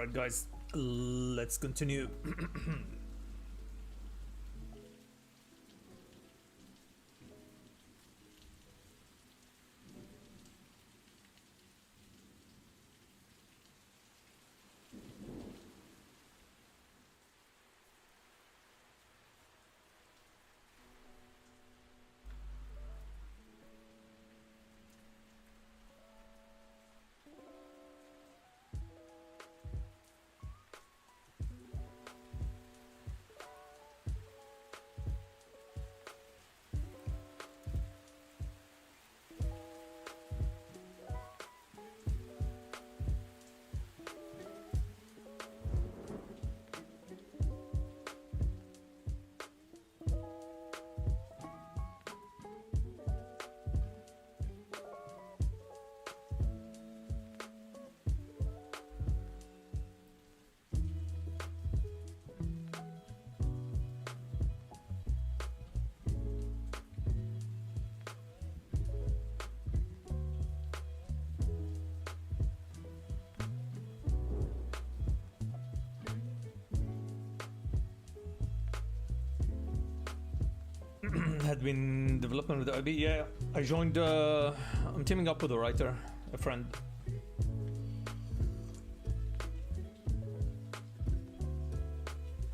Alright guys, let's continue. Had been development with the IB. Yeah, I joined. I'm teaming up with a writer, a friend.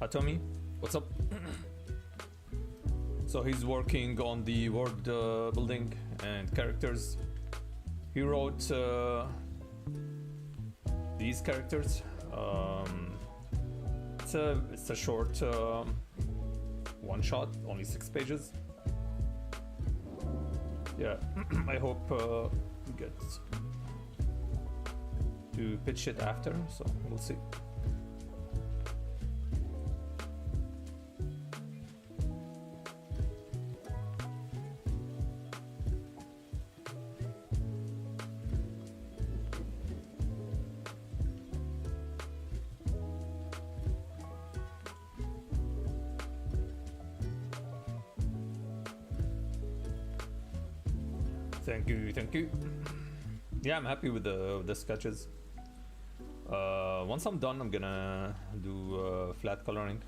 Hatomi, what's up? So he's working on the world building and characters. He wrote these characters. It's a short one shot, only 6 pages. Yeah, I hope we get to pitch it after, so we'll see. Thank you. Yeah, I'm happy with the sketches. Once I'm done, I'm gonna do flat coloring.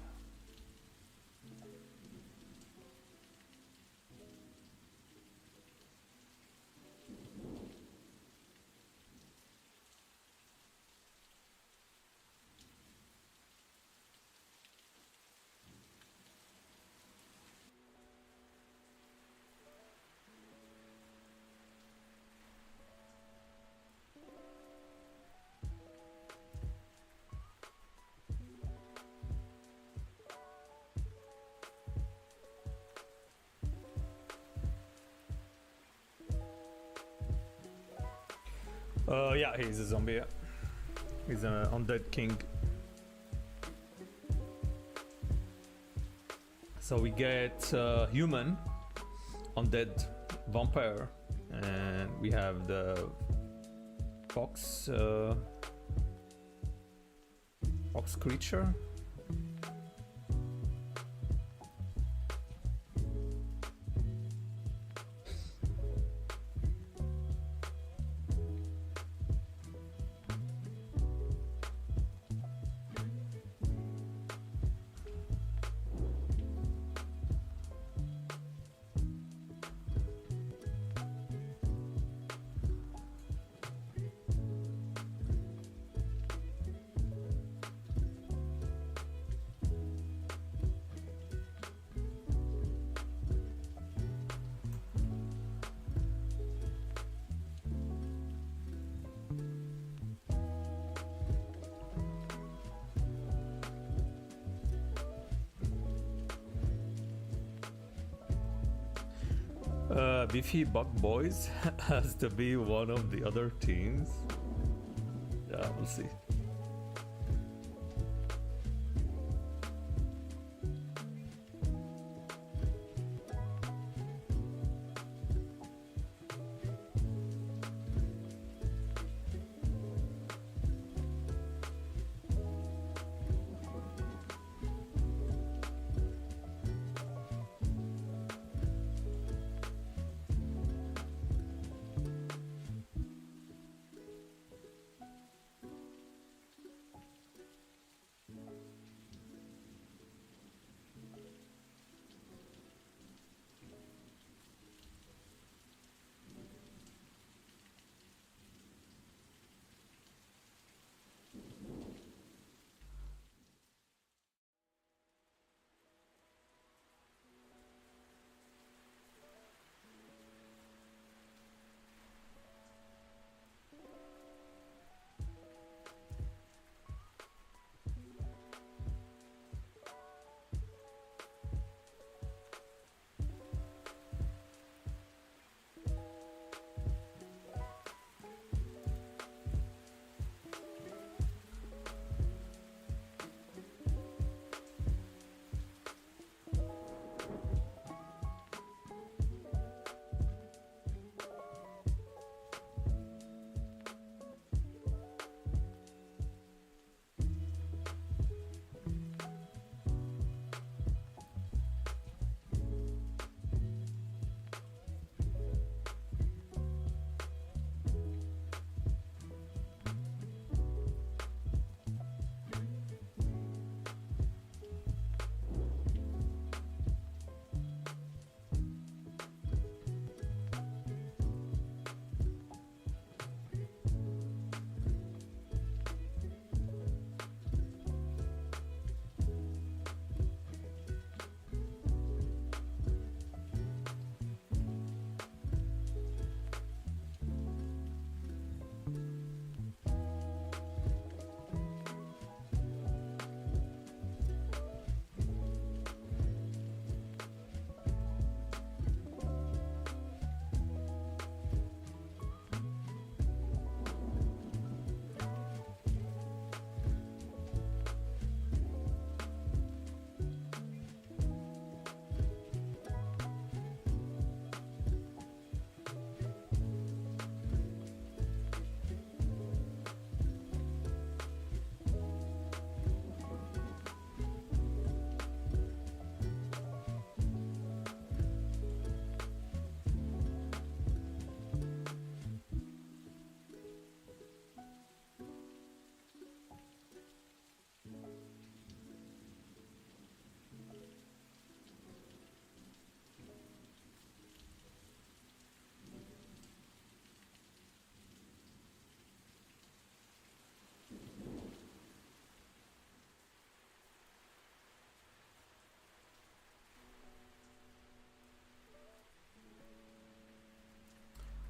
Yeah, he's a zombie. Yeah. He's an undead king. So we get human, undead, vampire, and we have the fox, fox creature. Beefy Buck Boys has to be one of the other teams. Yeah, we'll see.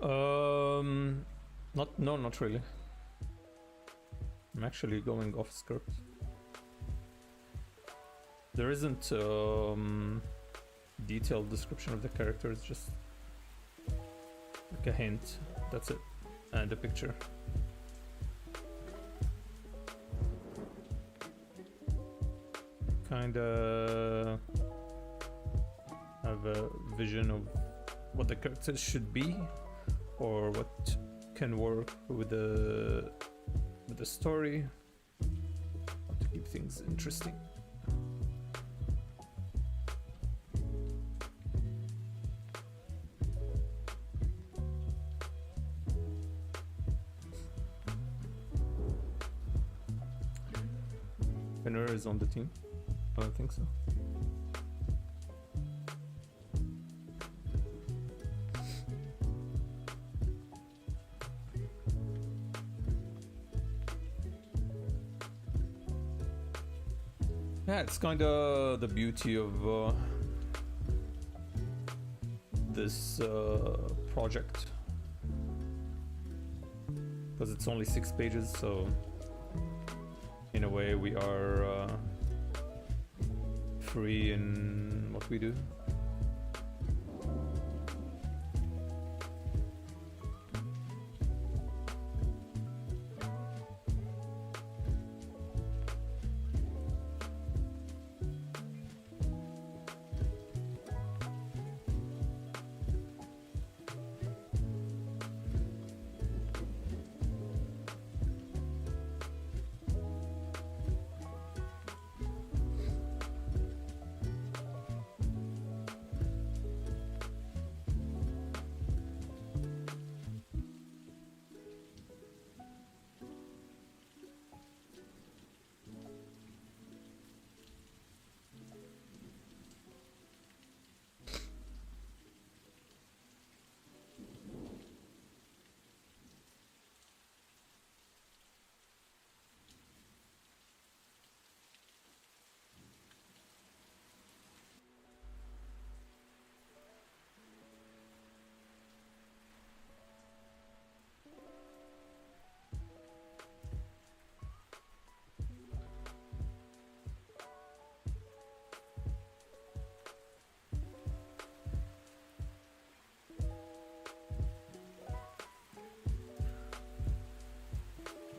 Um, not really. I'm actually going off script. There isn't detailed description of the characters, just like a hint. That's it, and a picture. Kinda have a vision of what the characters should be, or what can work with the story, how to keep things interesting. Fenrir is on the team? I don't think so. Yeah, it's kind of the beauty of this project, because it's only 6 pages, so in a way we are free in what we do.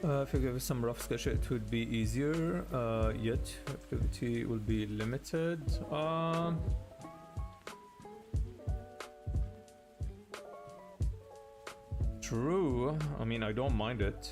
If you give some rough sketch, it would be easier, yet activity will be limited. True, I mean, I don't mind it.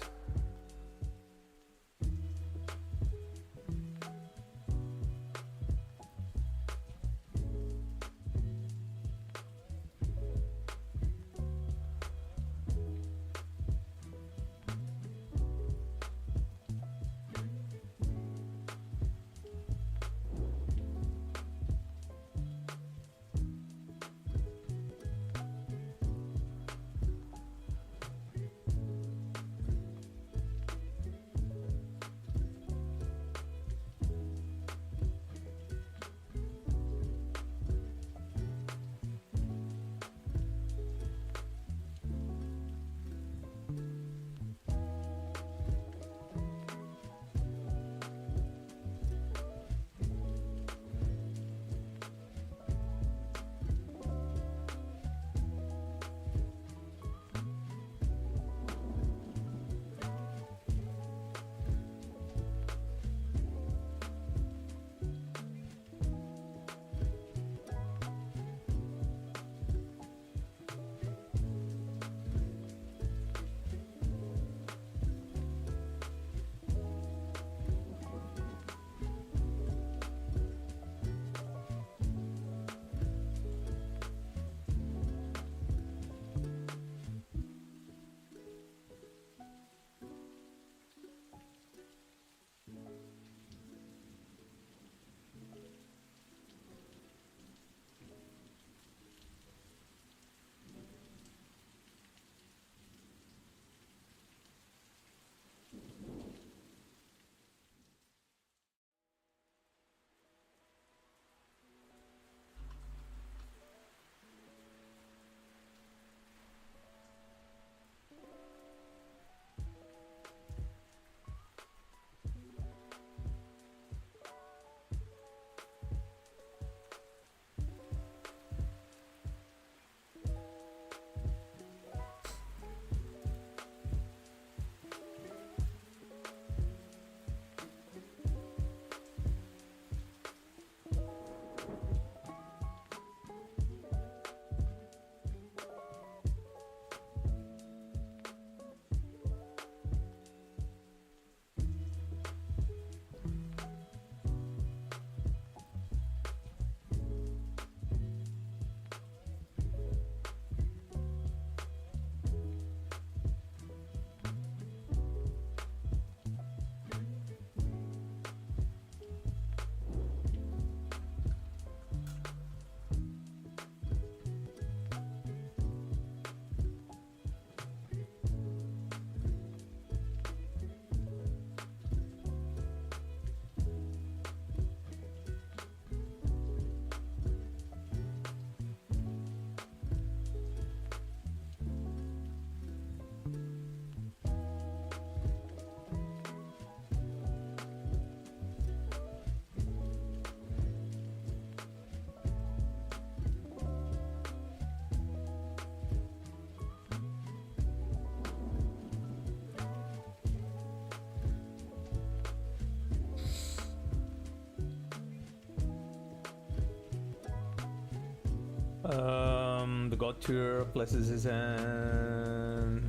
The god tier places his hand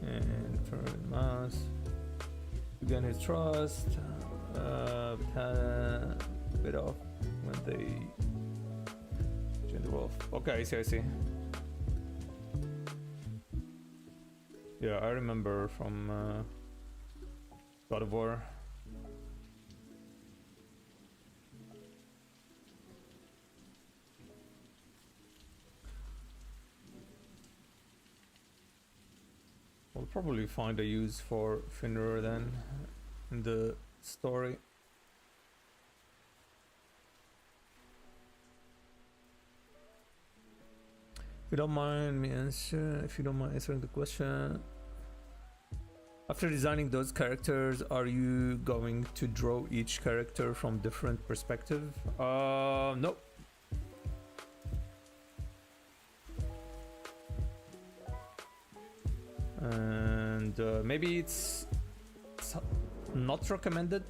and turn mouse to gain his trust. Bit off when they join the wolf. Okay, I see. Yeah, I remember from God of War. We'll probably find a use for Finra then in the story. If you don't mind answering the question. After designing those characters, are you going to draw each character from different perspective? No. And maybe it's not recommended.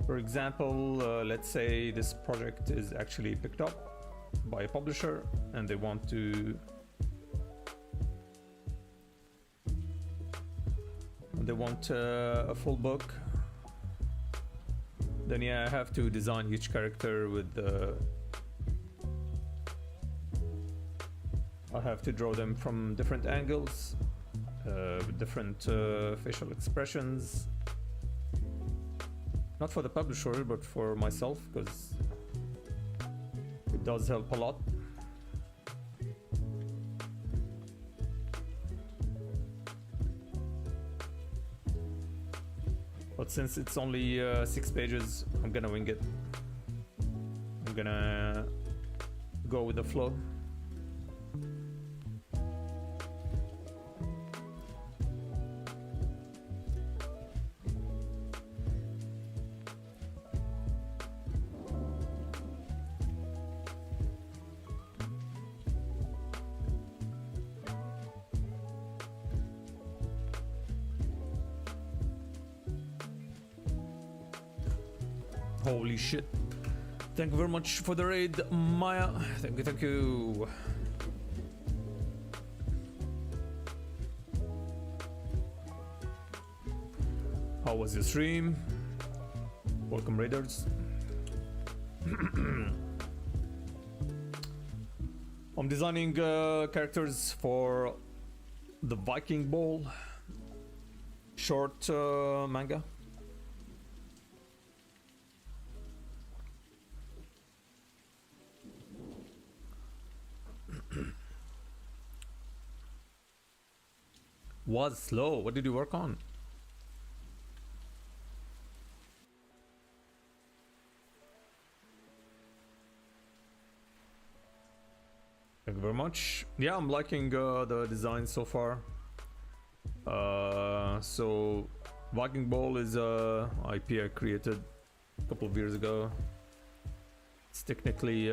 For example, let's say this project is actually picked up by a publisher and they want a full book. Then yeah, I have to design each character with I have to draw them from different angles, with different facial expressions. Not for the publisher, but for myself, because it does help a lot. But since it's only 6 pages, I'm gonna wing it. I'm gonna go with the flow. Holy shit. Thank you very much for the raid, Maya. Thank you. How was your stream? Welcome, raiders. I'm designing characters for the Viking Ball short manga. Was slow. What did you work on? Thank you very much. Yeah, I'm liking the design so far. So Viking Ball is a IP I created a couple of years ago. It's technically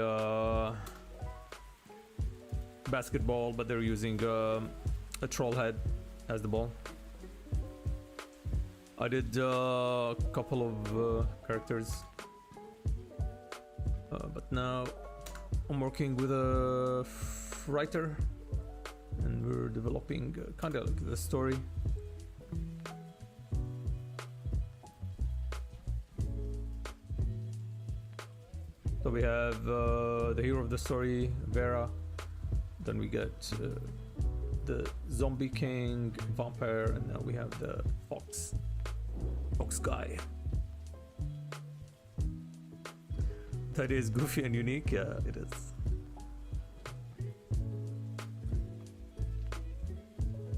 basketball, but they're using a troll head as the ball. I did a couple of characters, but now I'm working with a writer and we're developing kind of like the story. So we have the hero of the story, Vera, then we get the zombie king, vampire, and now we have the fox guy. That is goofy and unique. Yeah, it is.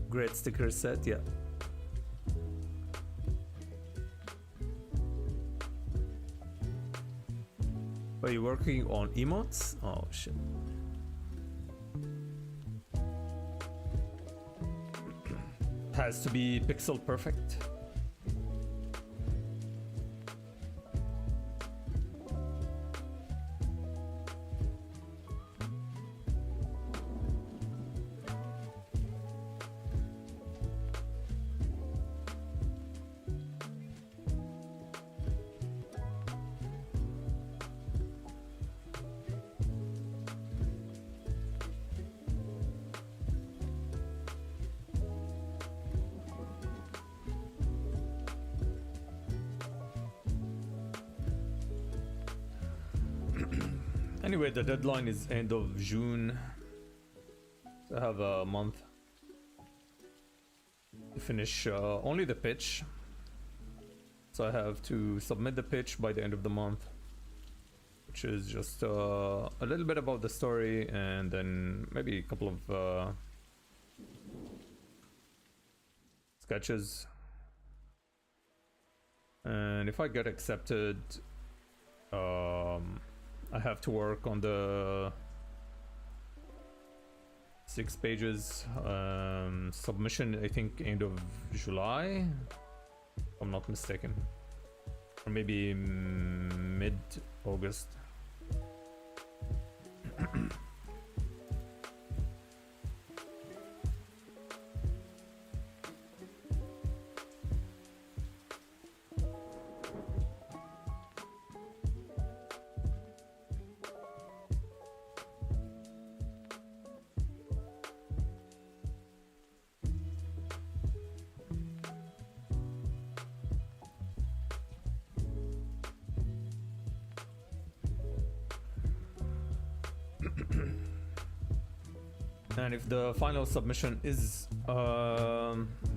Great sticker set. Yeah. Are you working on emotes? Oh shit. Has to be pixel perfect. Anyway, the deadline is end of June. So I have a month to finish only the pitch. So I have to submit the pitch by the end of the month, which is just a little bit about the story and then maybe a couple of sketches. And if I get accepted, I have to work on the 6 pages submission, I think end of July, if I'm not mistaken, or maybe mid-August. And if the final submission is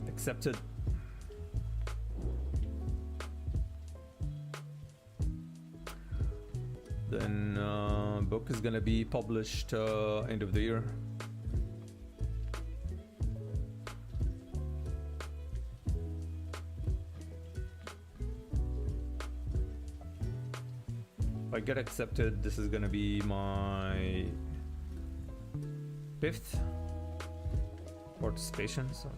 accepted, then book is gonna be published end of the year. If I get accepted, this is gonna be my 5th participation, so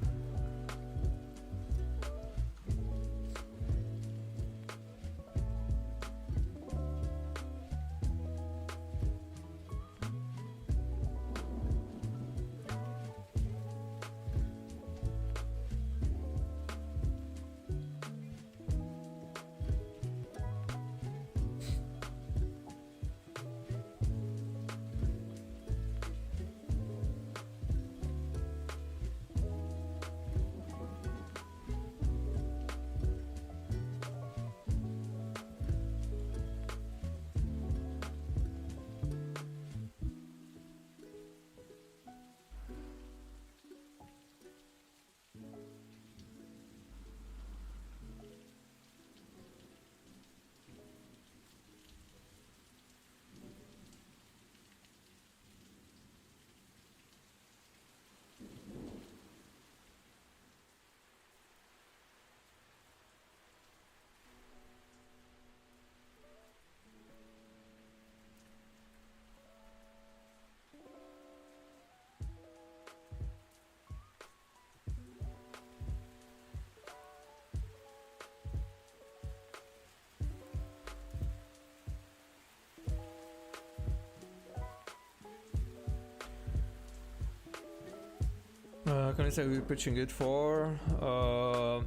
can I say we're pitching it for? So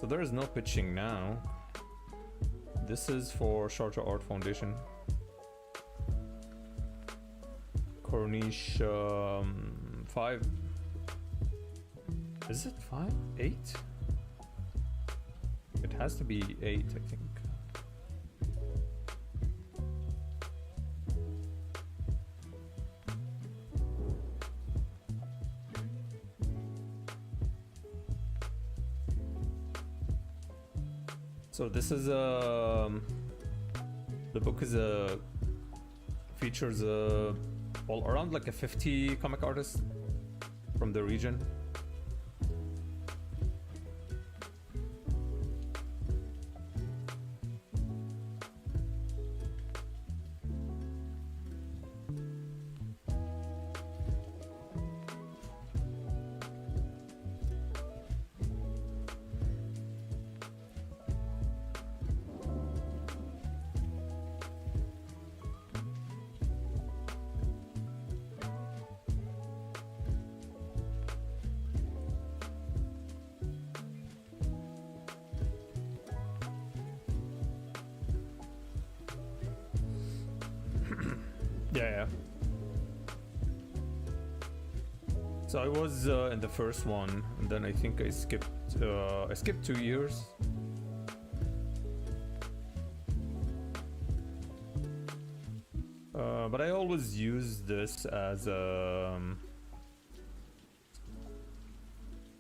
there is no pitching now. This is for Sharjah Art Foundation. Corniche 5. Is it 5? 8? It has to be 8, I think. So this is the book is features all around like a 50 comic artists from the region. Yeah. So I was in the first one, and then I think I skipped 2 years. But I always use this as a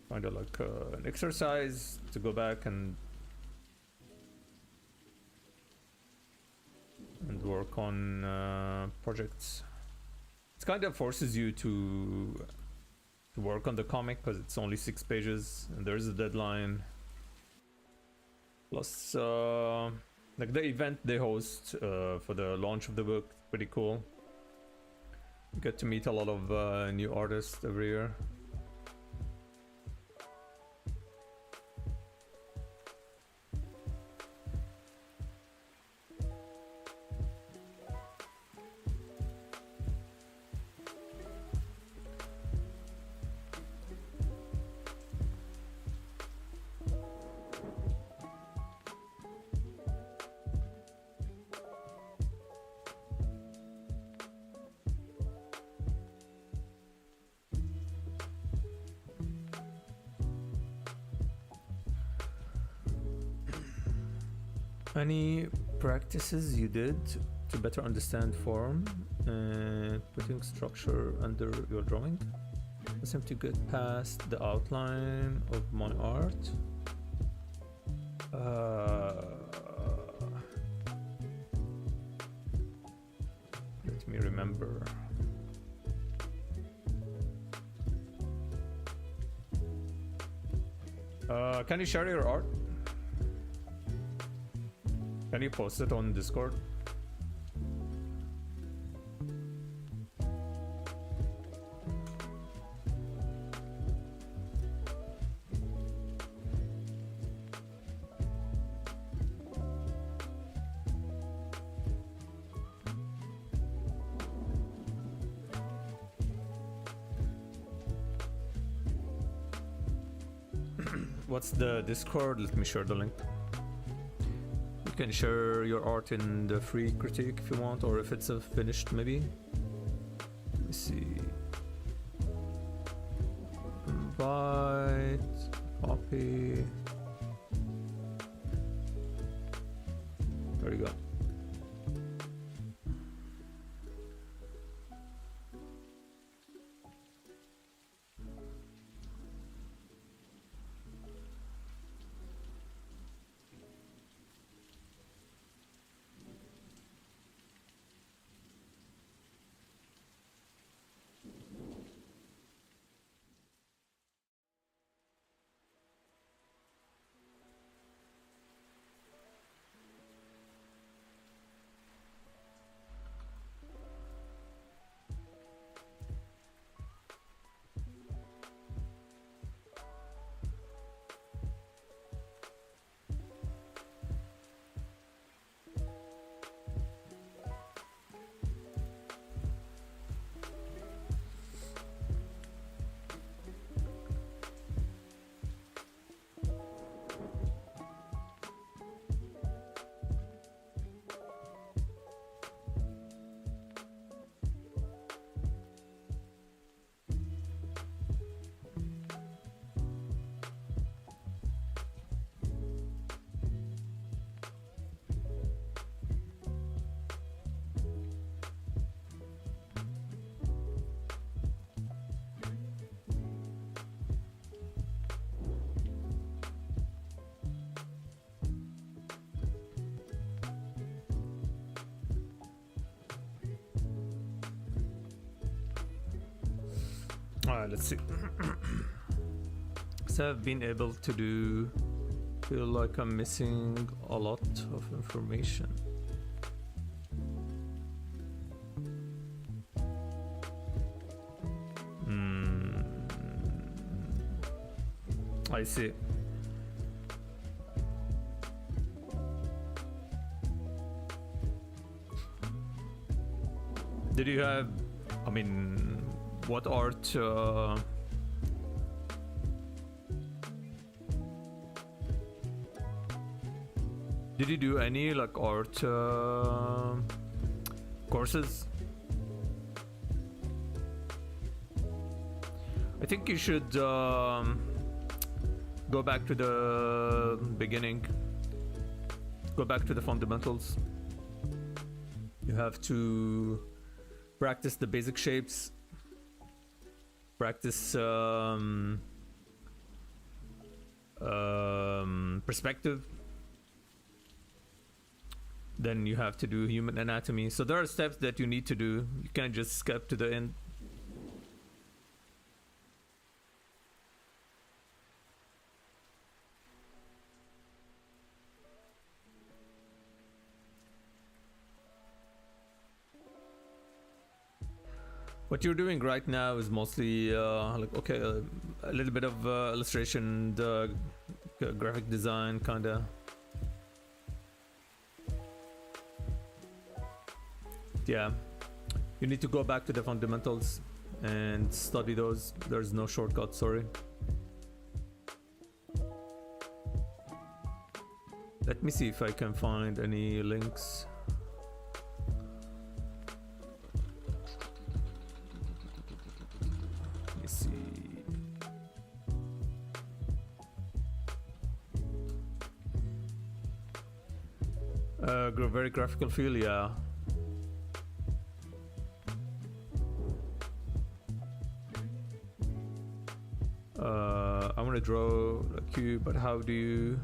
kind of like an exercise to go back and work on projects. It kind of forces you to work on the comic because it's only 6 pages and there's a deadline. Plus, like the event they host for the launch of the book, pretty cool. You get to meet a lot of new artists every year. Any practices you did to better understand form and putting structure under your drawing? I seem to get past the outline of my art. Let me remember. Can you share your art? Can you post it on Discord? What's the Discord? Let me share the link. You can share your art in the free critique if you want, or if it's a finished maybe. Let me see. Invite, copy. There you go. Let's see. So I've been able to do, feel like I'm missing a lot of information. I see. Did you have, I mean, what art did you do any like art courses? I think you should go back to the beginning, go back to the fundamentals. You have to Practice the basic shapes. Practice perspective. Then you have to do human anatomy. So there are steps that you need to do. You can't just skip to the end. What you're doing right now is mostly like, okay, a little bit of illustration, the graphic design, kinda. Yeah, you need to go back to the fundamentals and study those. There's no shortcut, sorry. Let me see if I can find any links. Let me see. Very graphical feel, yeah. I want to draw a cube, but how do you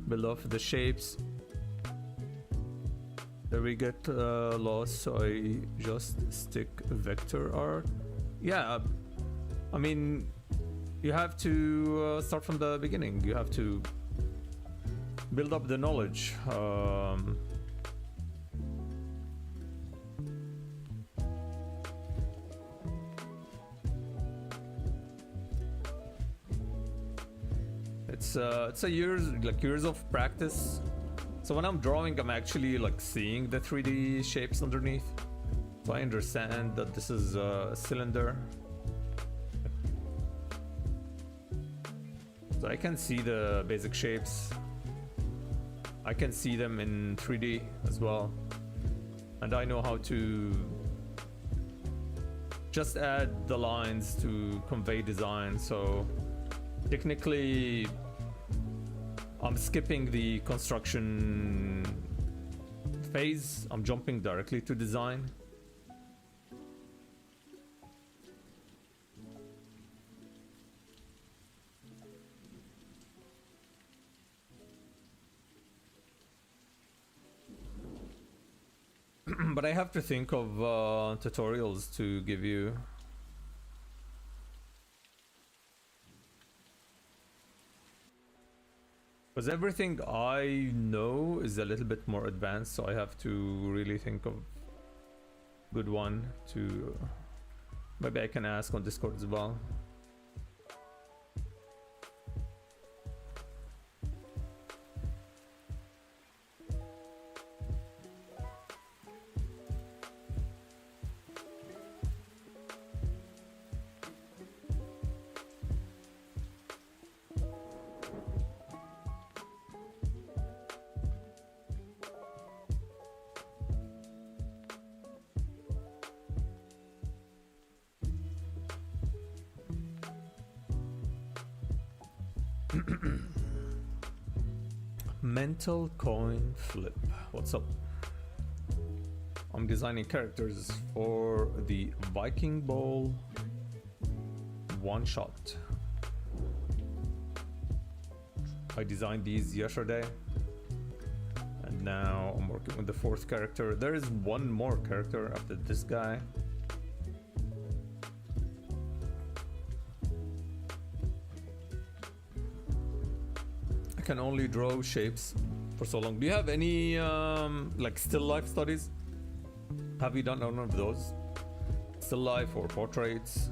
build off the shapes? There we get lost, so I just stick vector art. Yeah, I mean, you have to start from the beginning. You have to build up the knowledge. It's a years of practice. So when I'm drawing, I'm actually like seeing the 3D shapes underneath. So I understand that this is a cylinder. So I can see the basic shapes. I can see them in 3D as well. And I know how to just add the lines to convey design. So technically, I'm skipping the construction phase. I'm jumping directly to design. But I have to think of tutorials to give you. Because everything I know is a little bit more advanced, so I have to really think of good one to... Maybe I can ask on Discord as well. Mental coin flip. What's up? I'm designing characters for the Viking Ball one shot. I designed these yesterday, and now I'm working with the fourth character. There is one more character after this guy. Can only draw shapes for so long. Do you have any like still life studies? Have you done one of those? Still life or portraits?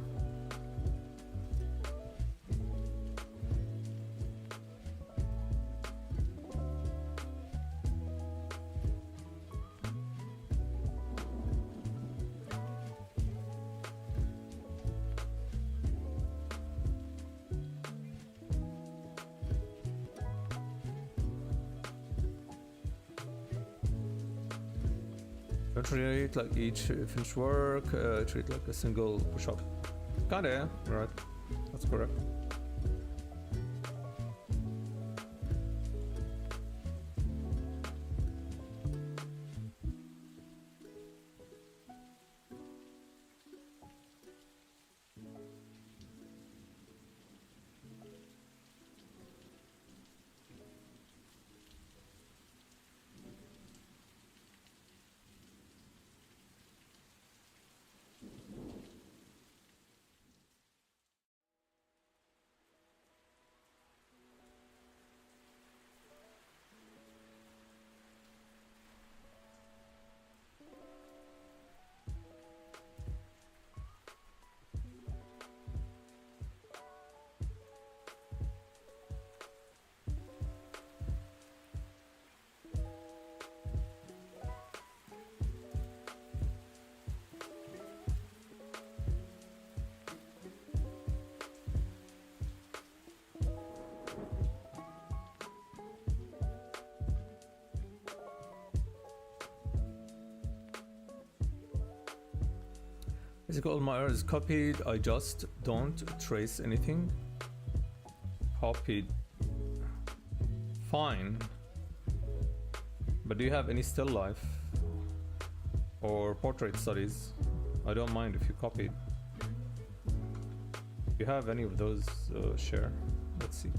Don't treat like each finished work, treat like a single push-up. Kinda, yeah, right. That's correct. Basically, all my error is copied. I just don't trace anything. Copied. Fine. But do you have any still life or portrait studies? I don't mind if you copied. If you have any of those, share. Let's see.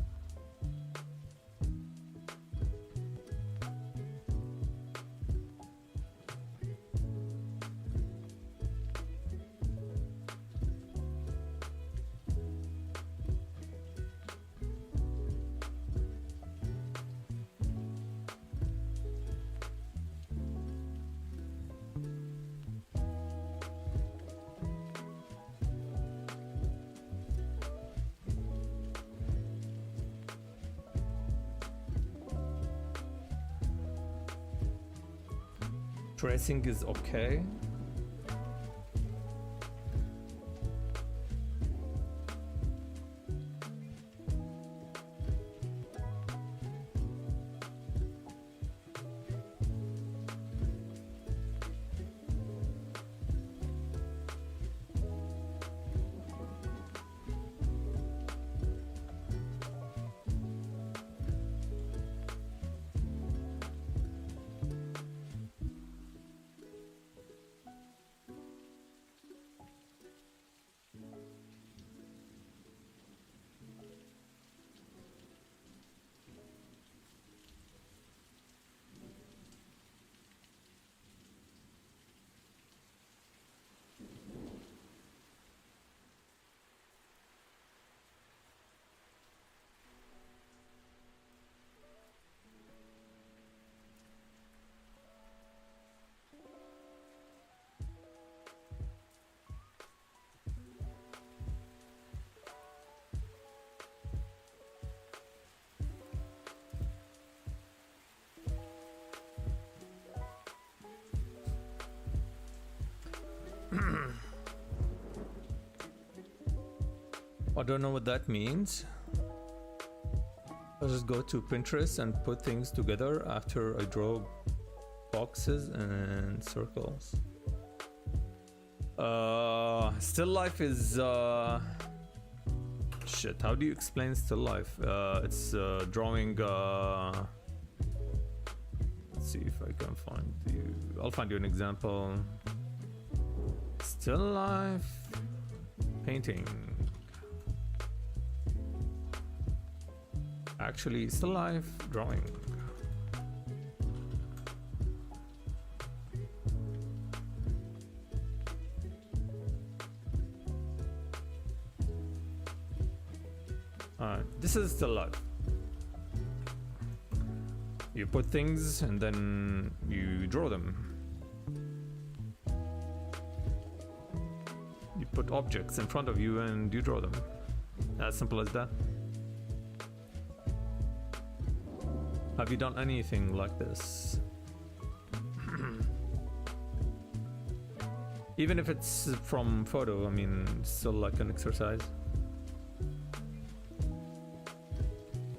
Tracing is okay. I don't know what that means. I'll just go to Pinterest and put things together after I draw boxes and circles. Still life is shit. How do you explain still life? It's drawing. Let's see if I can find you. I'll find you an example. Still life painting. Actually, still life drawing. This is still life. You put things and then you draw them. You put objects in front of you and you draw them. As simple as that. Have you done anything like this? Even if it's from photo, I mean, still like an exercise.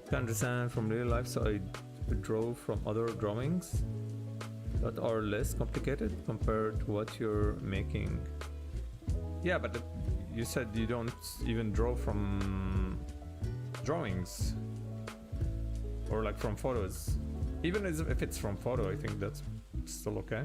Can understand from real life, so I draw from other drawings that are less complicated compared to what you're making. Yeah, but you said you don't even draw from drawings or like from photos. Even if it's from photo, I think that's still okay.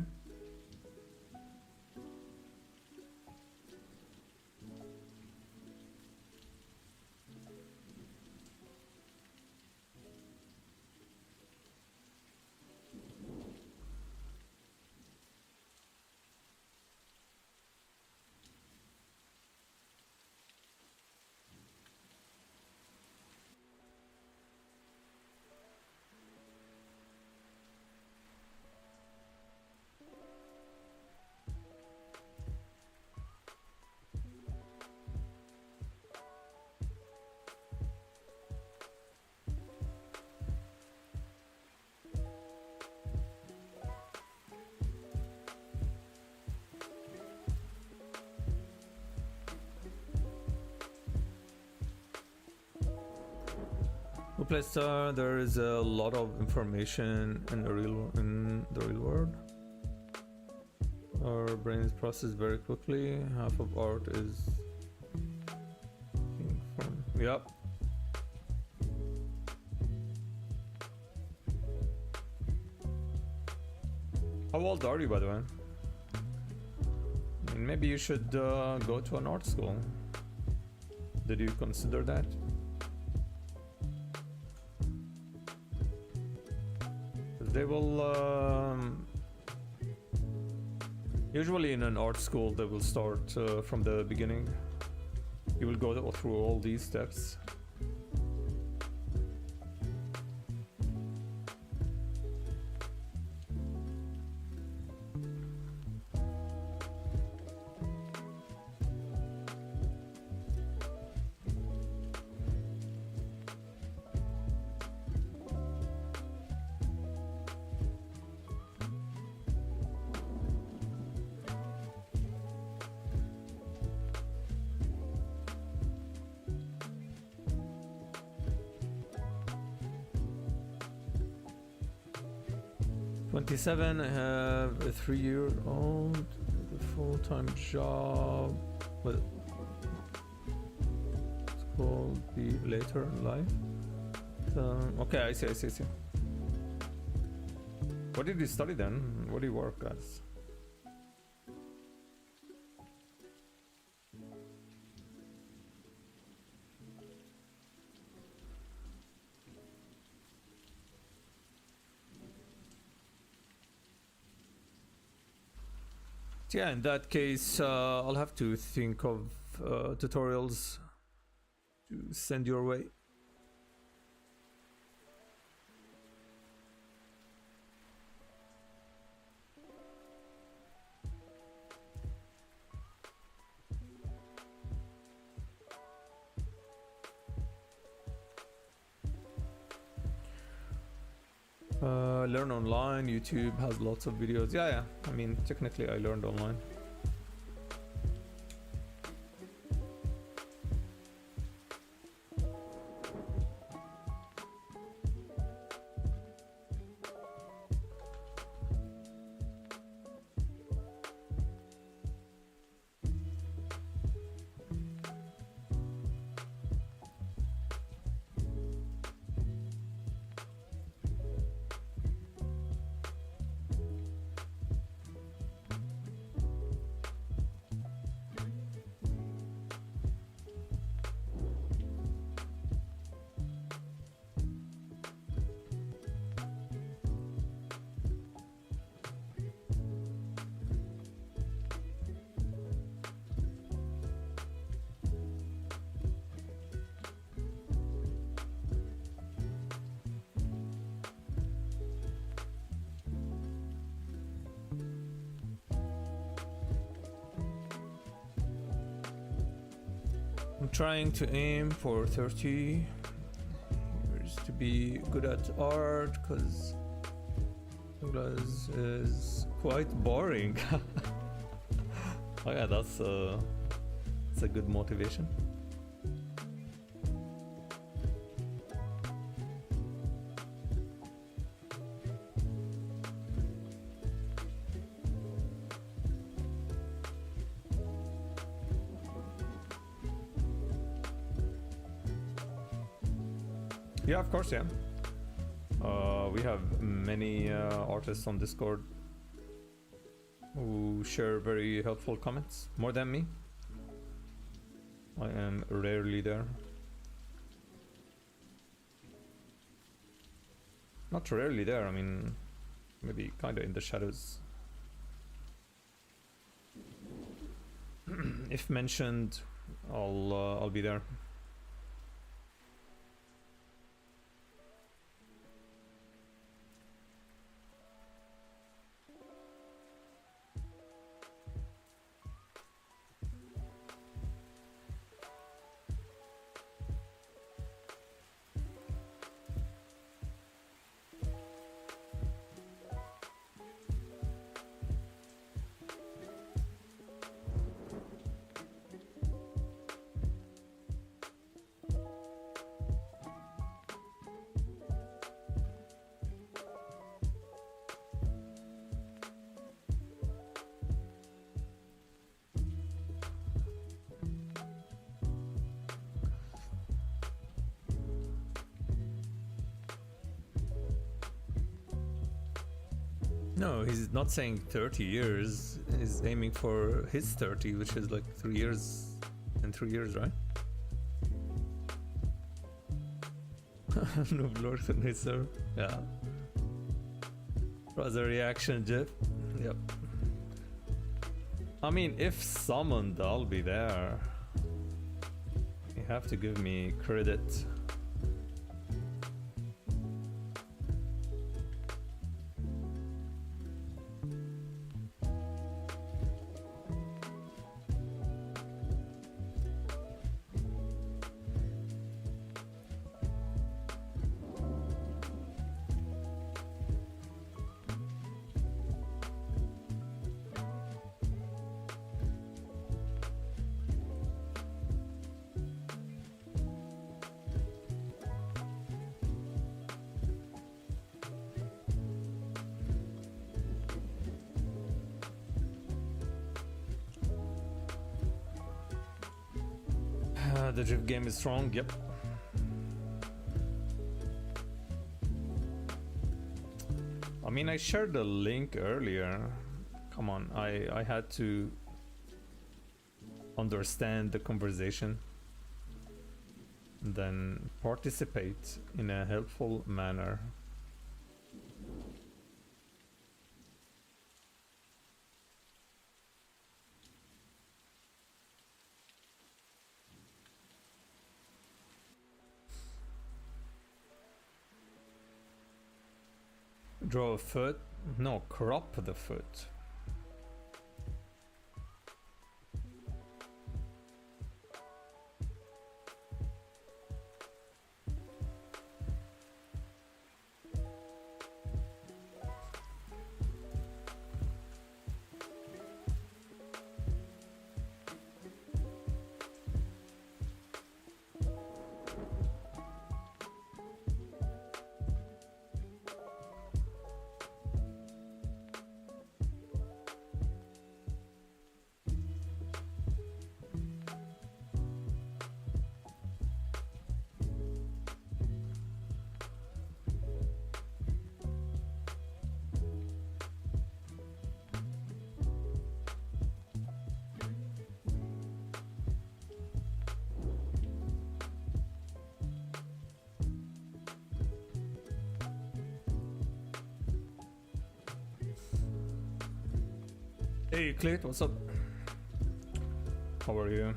Playstar, there is a lot of information in the real world, or brains process very quickly. Half of art is yep. How old are you, by the way? I mean, maybe you should go to an art school. Did you consider that? They will usually in an art school they will start from the beginning. You will go through all these steps. I have a 3-year-old, a full-time job. What it's called be later in life. Okay, I see. What did you study then? What do you work as? Yeah, in that case, I'll have to think of tutorials to send your way. Learn online. YouTube has lots of videos. Yeah. I mean, technically, I learned online. I'm trying to aim for 30 years to be good at art, because is quite boring. Oh yeah, that's a good motivation. Yeah, of course, yeah. We have many artists on Discord who share very helpful comments, more than me. I am rarely there. Not rarely there, I mean, maybe kinda in the shadows. If mentioned, I'll be there. No, he's not saying 30 years. He's aiming for his 30, which is like 3 years and 3 years, right? No blur sir. Yeah. Brother reaction, Jeff. Yep. I mean, if summoned, I'll be there. You have to give me credit. The drift game is strong, yep. I mean, I shared the link earlier. Come on, I had to understand the conversation and then participate in a helpful manner. Draw a foot? No, crop the foot. Hey Clayt, what's up? How are you?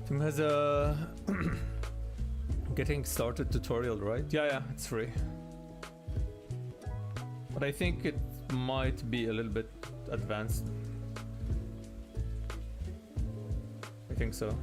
Tim has a getting started tutorial, right? Yeah, it's free. But I think it might be a little bit advanced. I think so.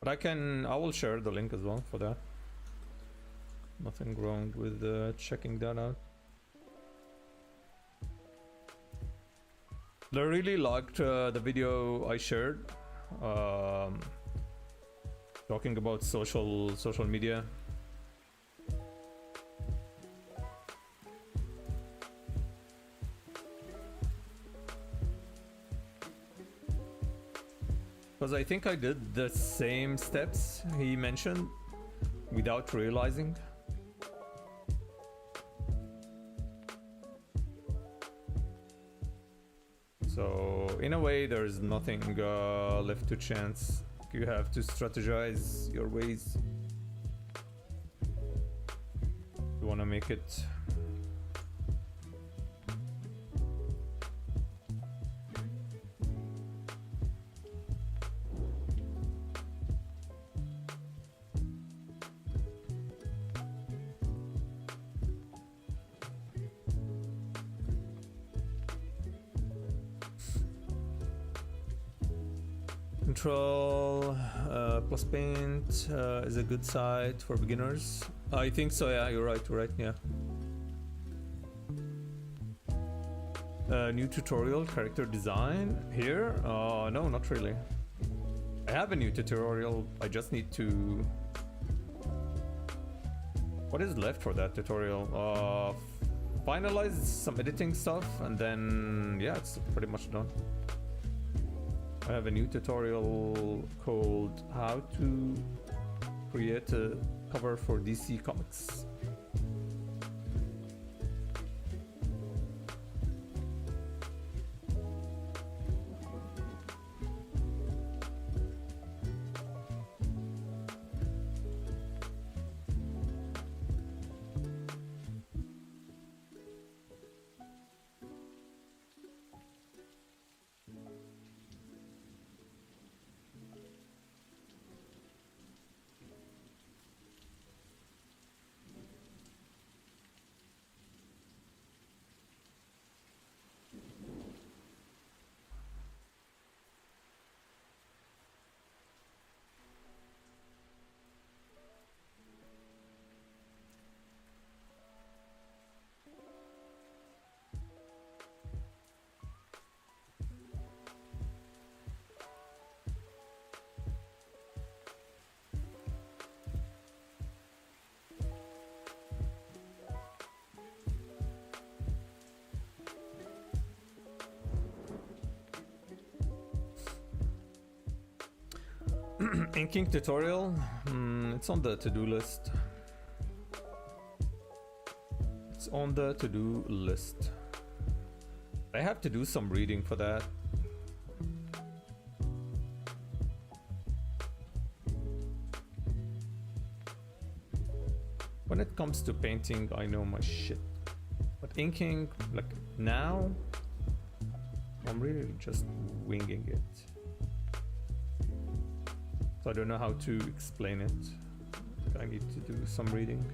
But I will share the link as well for that. Nothing wrong with checking that out. I really liked the video I shared, talking about social media. Because I think I did the same steps he mentioned without realizing. So in a way there's nothing left to chance. You have to strategize your ways. You want to make it Control plus Paint is a good site for beginners. I think so, yeah, you're right, yeah. New tutorial, character design here? No, not really. I have a new tutorial, I just need to... What is left for that tutorial? Finalize some editing stuff and then, yeah, it's pretty much done. I have a new tutorial called How to Create a Cover for DC Comics. Inking tutorial, it's on the to-do list. It's on the to-do list. I have to do some reading for that. When it comes to painting, I know my shit. But inking, like now, I'm really just winging it. So I don't know how to explain it. I need to do some reading.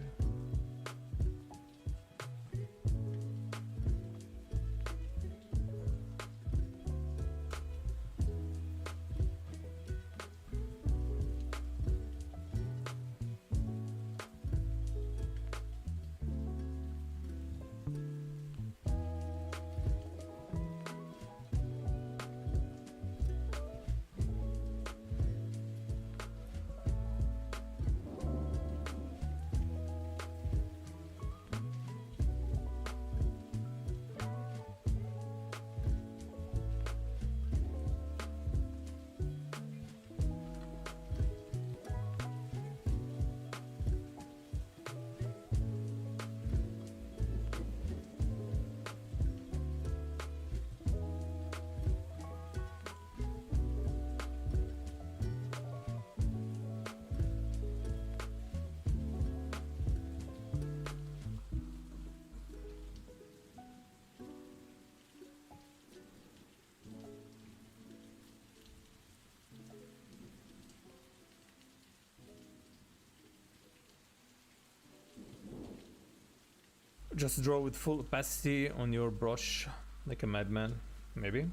Just draw with full opacity on your brush, like a madman, maybe.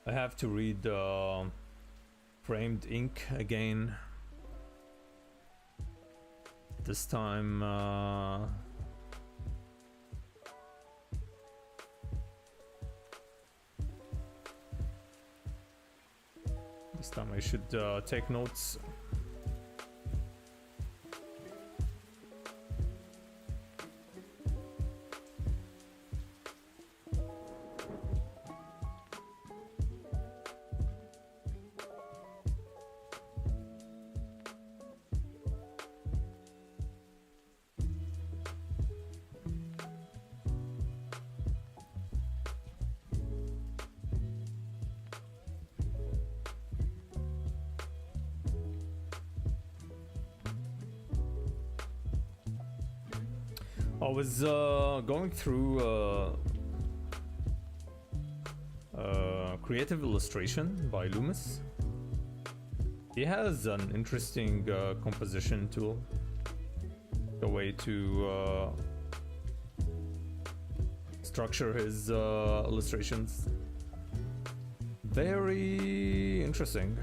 I have to read framed ink again. This time I should take notes. I was going through Creative Illustration by Loomis. He has an interesting composition tool, a way to structure his illustrations. Very interesting.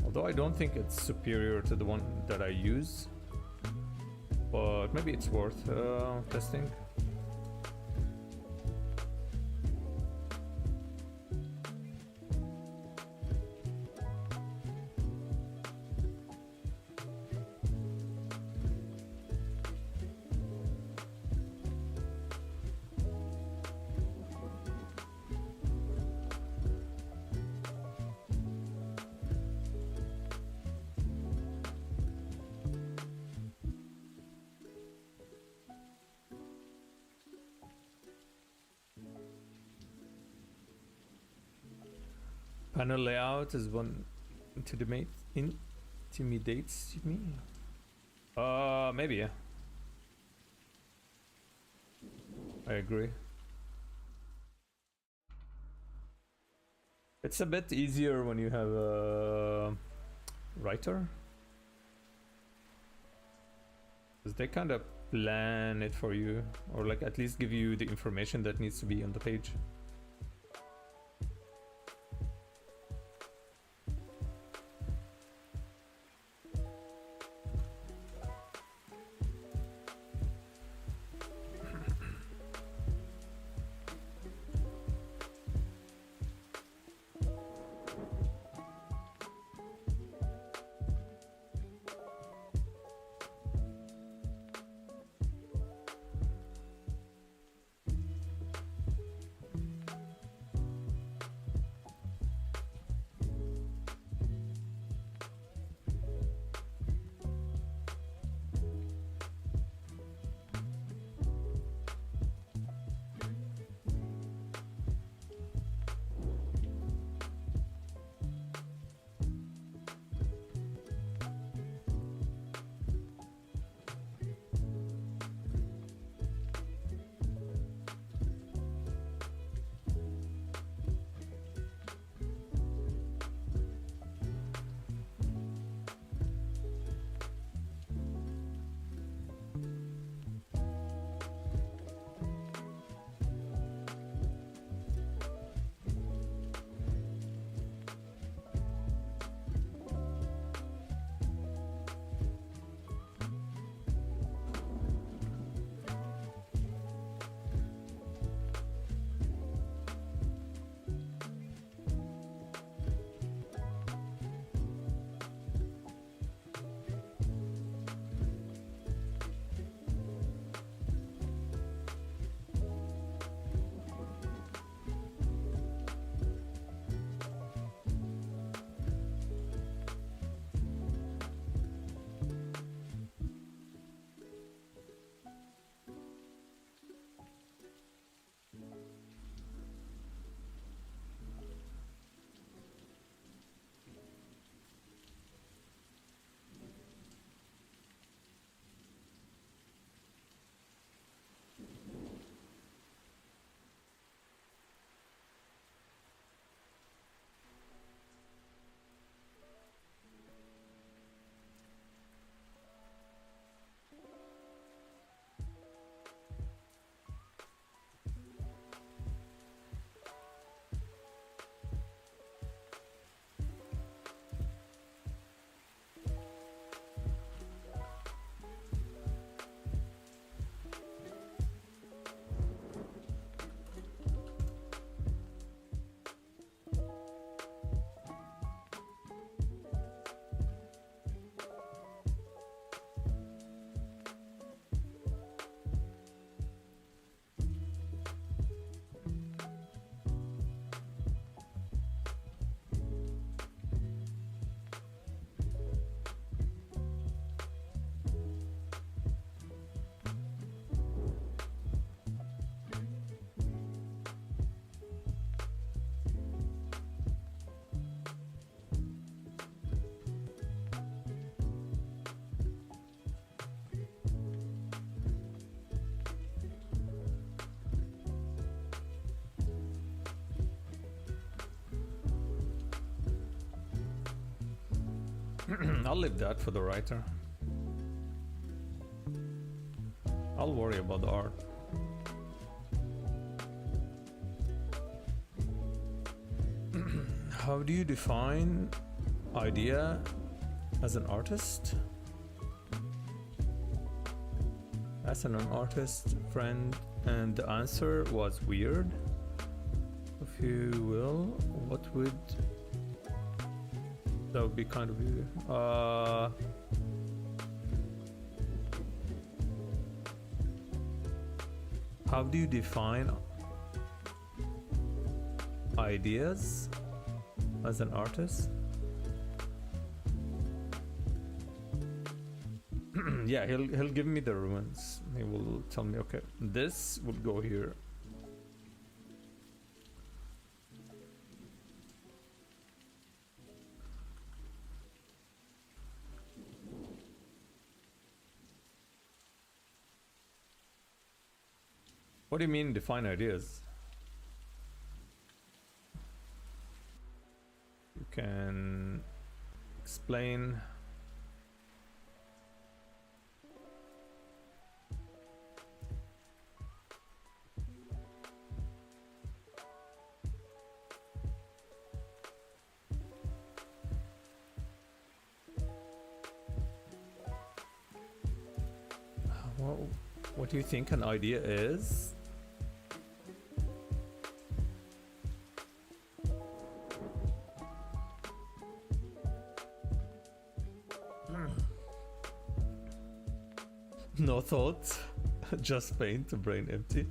Although I don't think it's superior to the one that I use, but maybe it's worth testing. Panel layout is one intimidates me. Maybe, yeah. I agree. It's a bit easier when you have a writer, because they kind of plan it for you, or like at least give you the information that needs to be on the page. I'll leave that for the writer. I'll worry about the art. How do you define idea as an artist? As an artist friend, and the answer was weird. If you will, what would that would be kind of weird. How do you define ideas as an artist? Yeah, he'll give me the ruins. He will tell me, okay, this will go here. What do you mean define ideas? You can explain. What do you think an idea is? No thoughts, just paint, brain empty.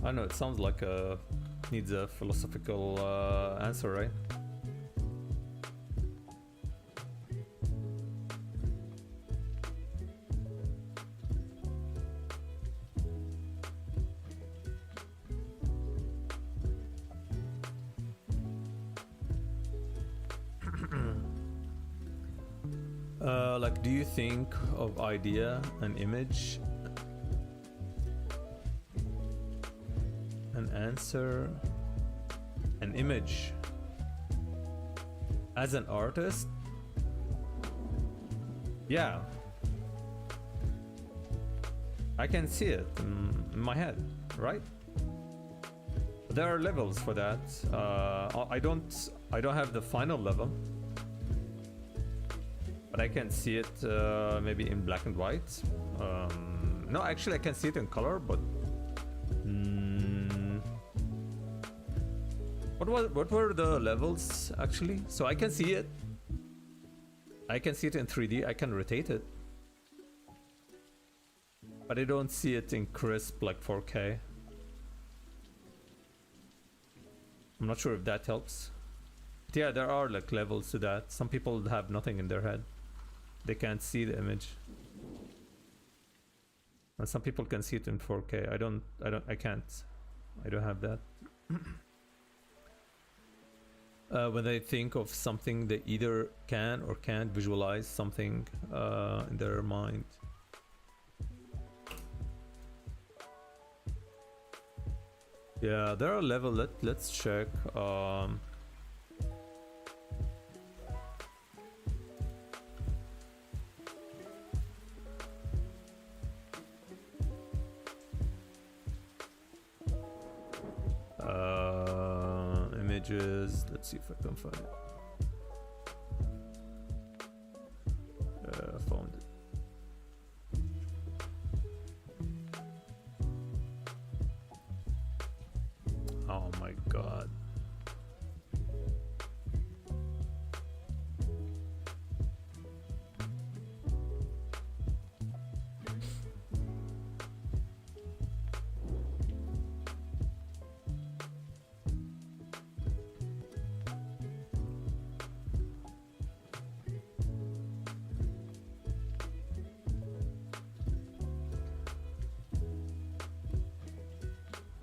I know it sounds like needs a philosophical answer, right? Like, do you think of idea and image? An answer, an image as an artist? Yeah, I can see it in my head, right? There are levels for that. I don't have the final level, but I can see it maybe in black and white. No, actually I can see it in color, but what were the levels actually? So I can see it. I can see it in 3D. I can rotate it, but I don't see it in crisp like 4K. I'm not sure if that helps. But yeah, there are like levels to that. Some people have nothing in their head. They can't see the image. And some people can see it in 4K. I can't. I don't have that. When they think of something, they either can or can't visualize something in their mind. Yeah, there are levels. Let's check. Images. Let's see if I can find it. Found it. Oh my god.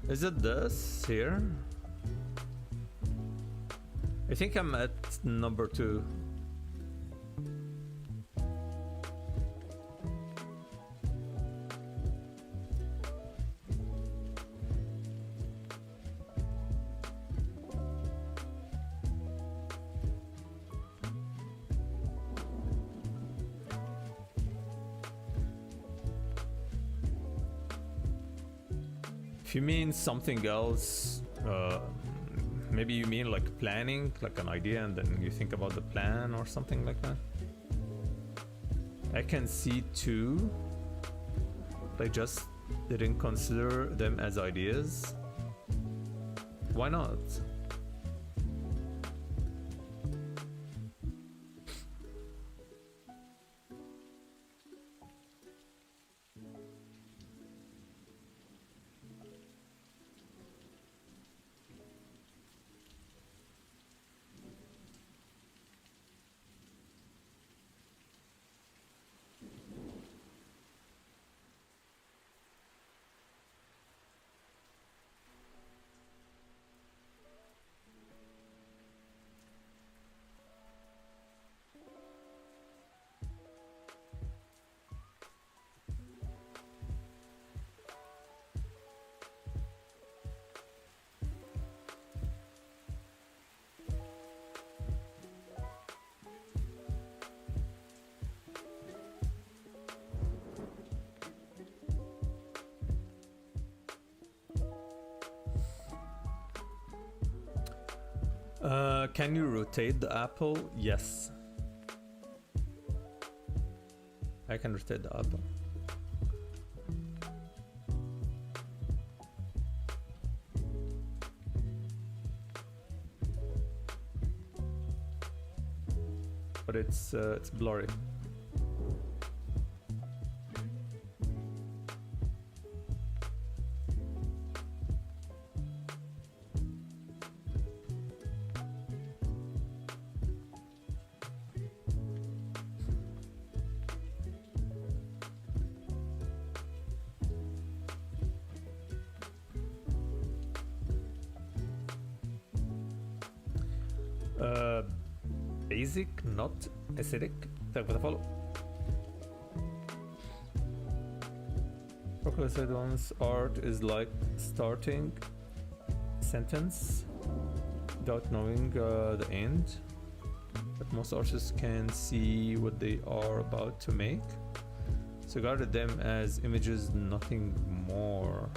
Is it this here? I think I'm at number 2. If you mean something else, maybe you mean like planning, like an idea, and then you think about the plan or something like that. I can see 2. I just didn't consider them as ideas. Why not? Can you rotate the apple? Yes. I can rotate the apple. But it's blurry. Basic, not acidic. Tack för follow. Broccoli said once art is like starting sentence without knowing the end. But most artists can see what they are about to make. So regarded them as images, nothing more.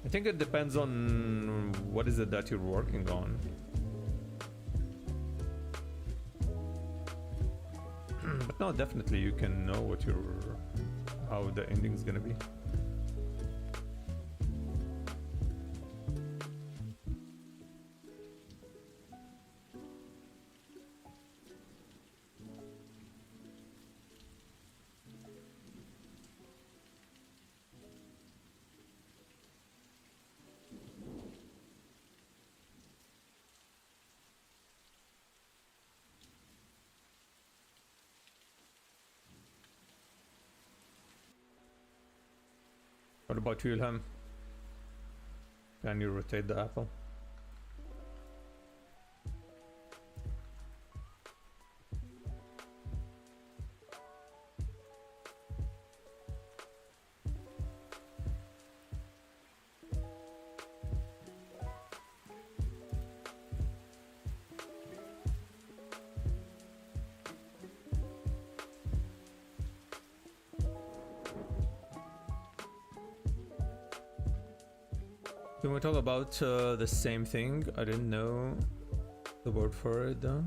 I think it depends on what is it that you're working on. But no, definitely you can know what how the ending is gonna be. What about you, Ilham? Can you rotate the apple? Can we talk about the same thing? I didn't know the word for it though.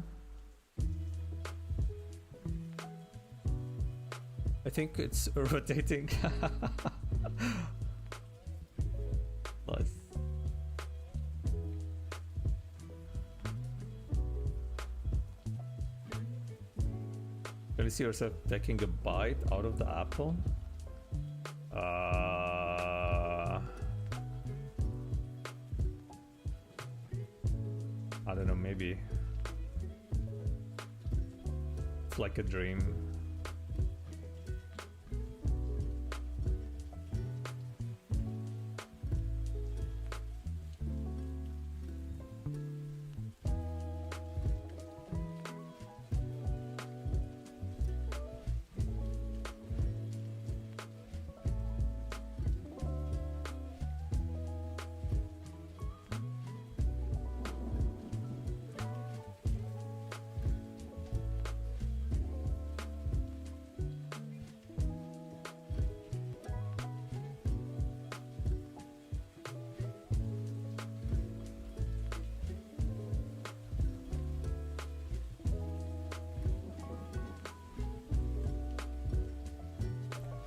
I think it's rotating. Nice. Can you see yourself taking a bite out of the apple? I don't know, maybe it's like a dream.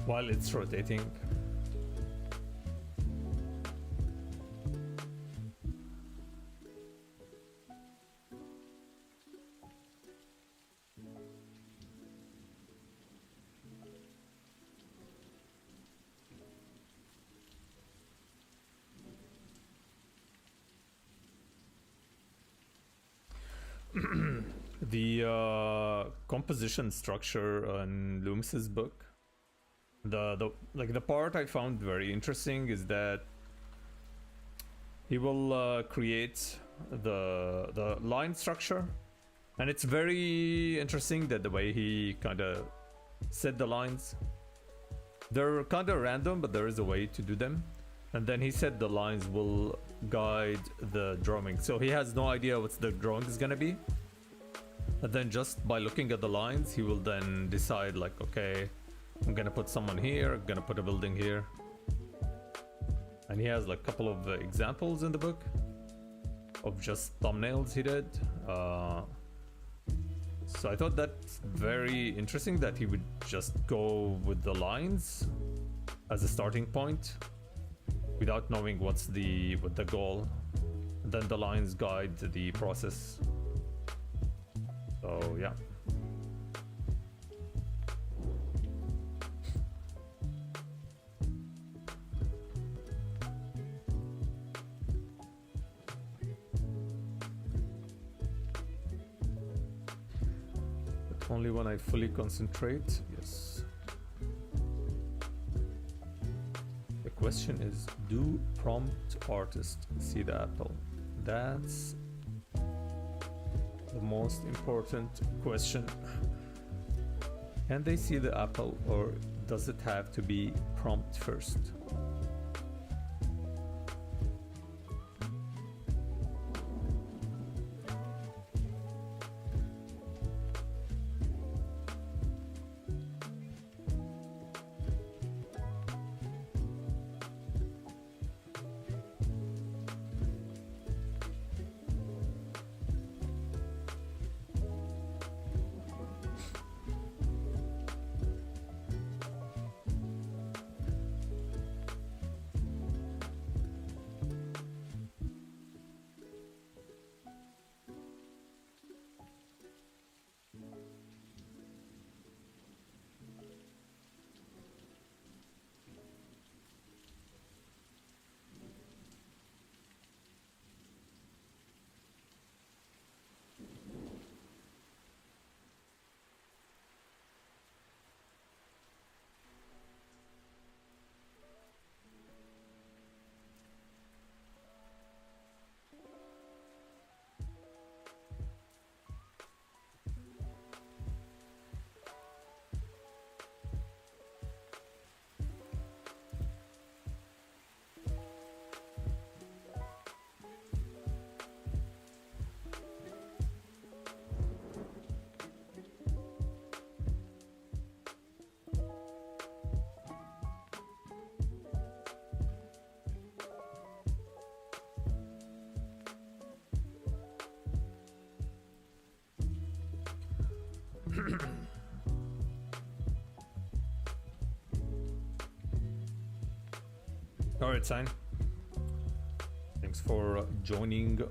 while it's rotating. The composition structure in Loomis's book, the part I found very interesting is that he will create the line structure, and it's very interesting that the way he kind of set the lines, they're kind of random, but there is a way to do them. And then he said the lines will guide the drawing, so he has no idea what the drawing is gonna be. And then just by looking at the lines, he will then decide like, okay, I'm gonna put someone here, I'm gonna put a building here. And he has like a couple of examples in the book of just thumbnails he did. So I thought that's very interesting that he would just go with the lines as a starting point without knowing what the goal. And then the lines guide the process. So yeah. But only when I fully concentrate, yes. The question is, do prompt artists see the apple? That's the most important question. Can they see the apple, or does it have to be prompt first? All right, Sign. Thanks for joining.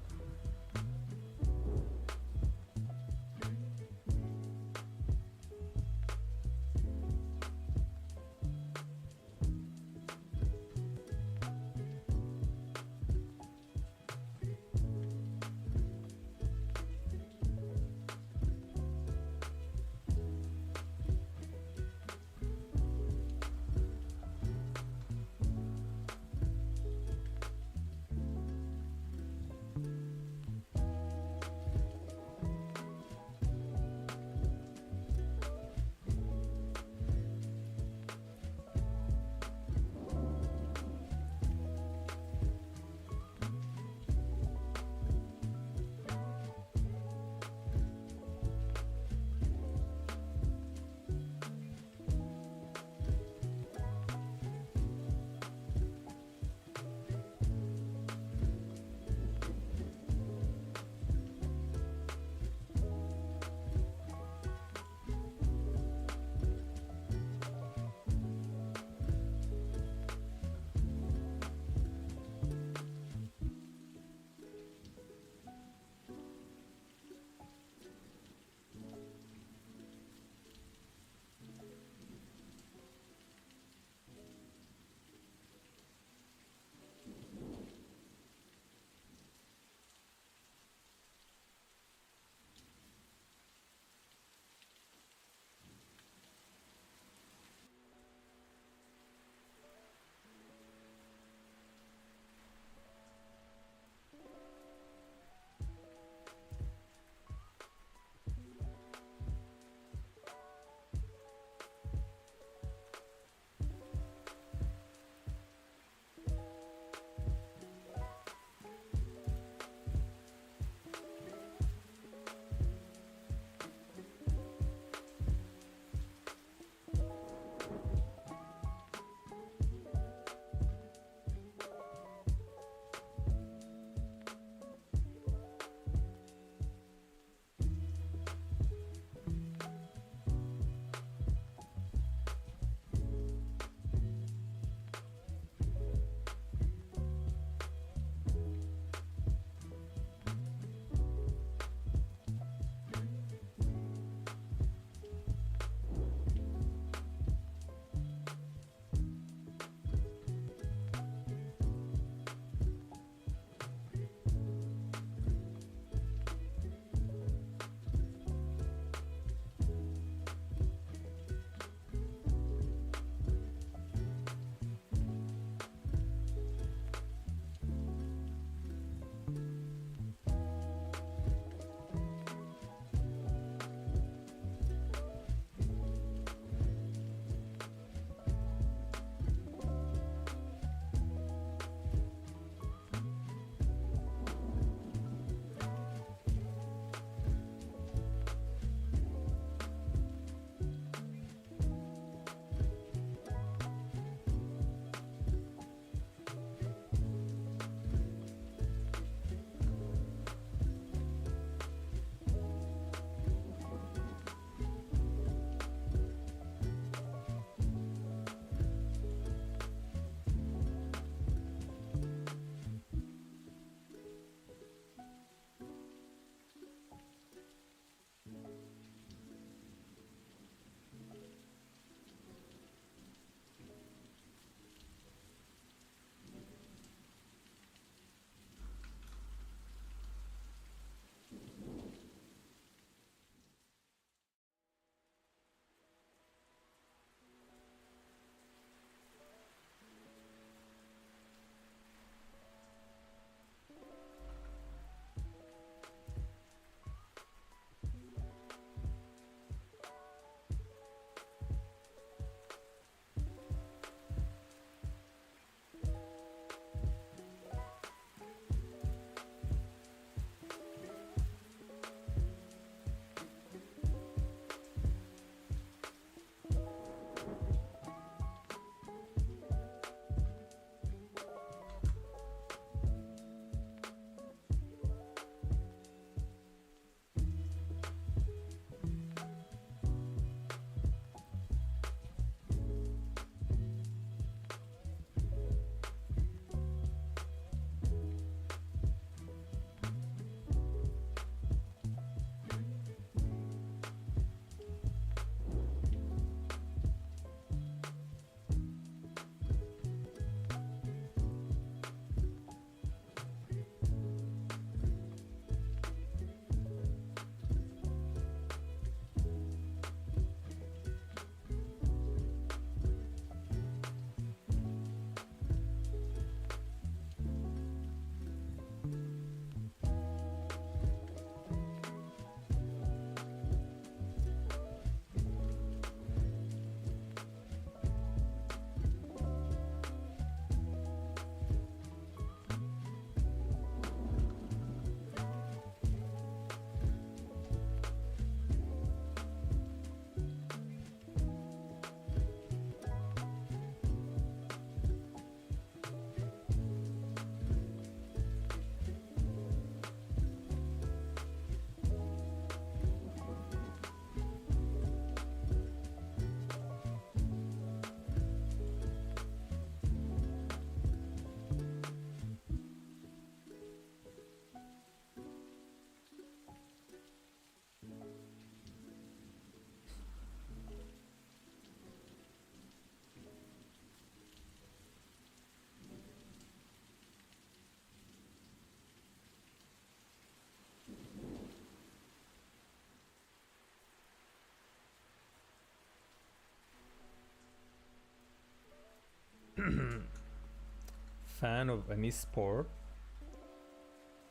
Fan of any sport?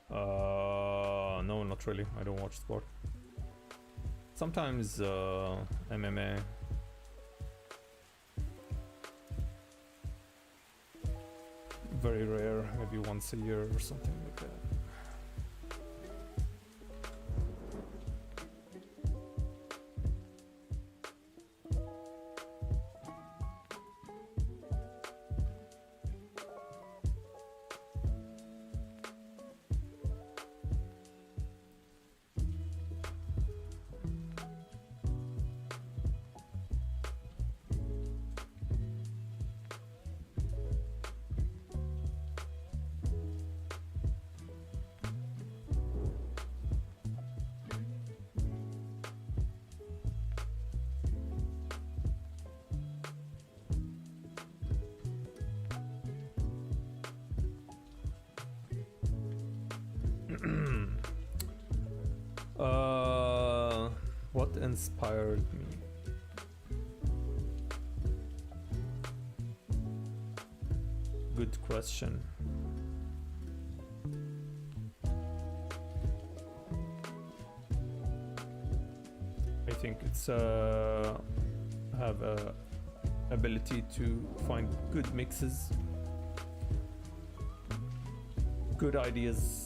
No, not really. I don't watch sport. Sometimes MMA. Very rare, maybe once a year or something like that. What inspired me? Good question. I think it's have a ability to find good mixes, good ideas.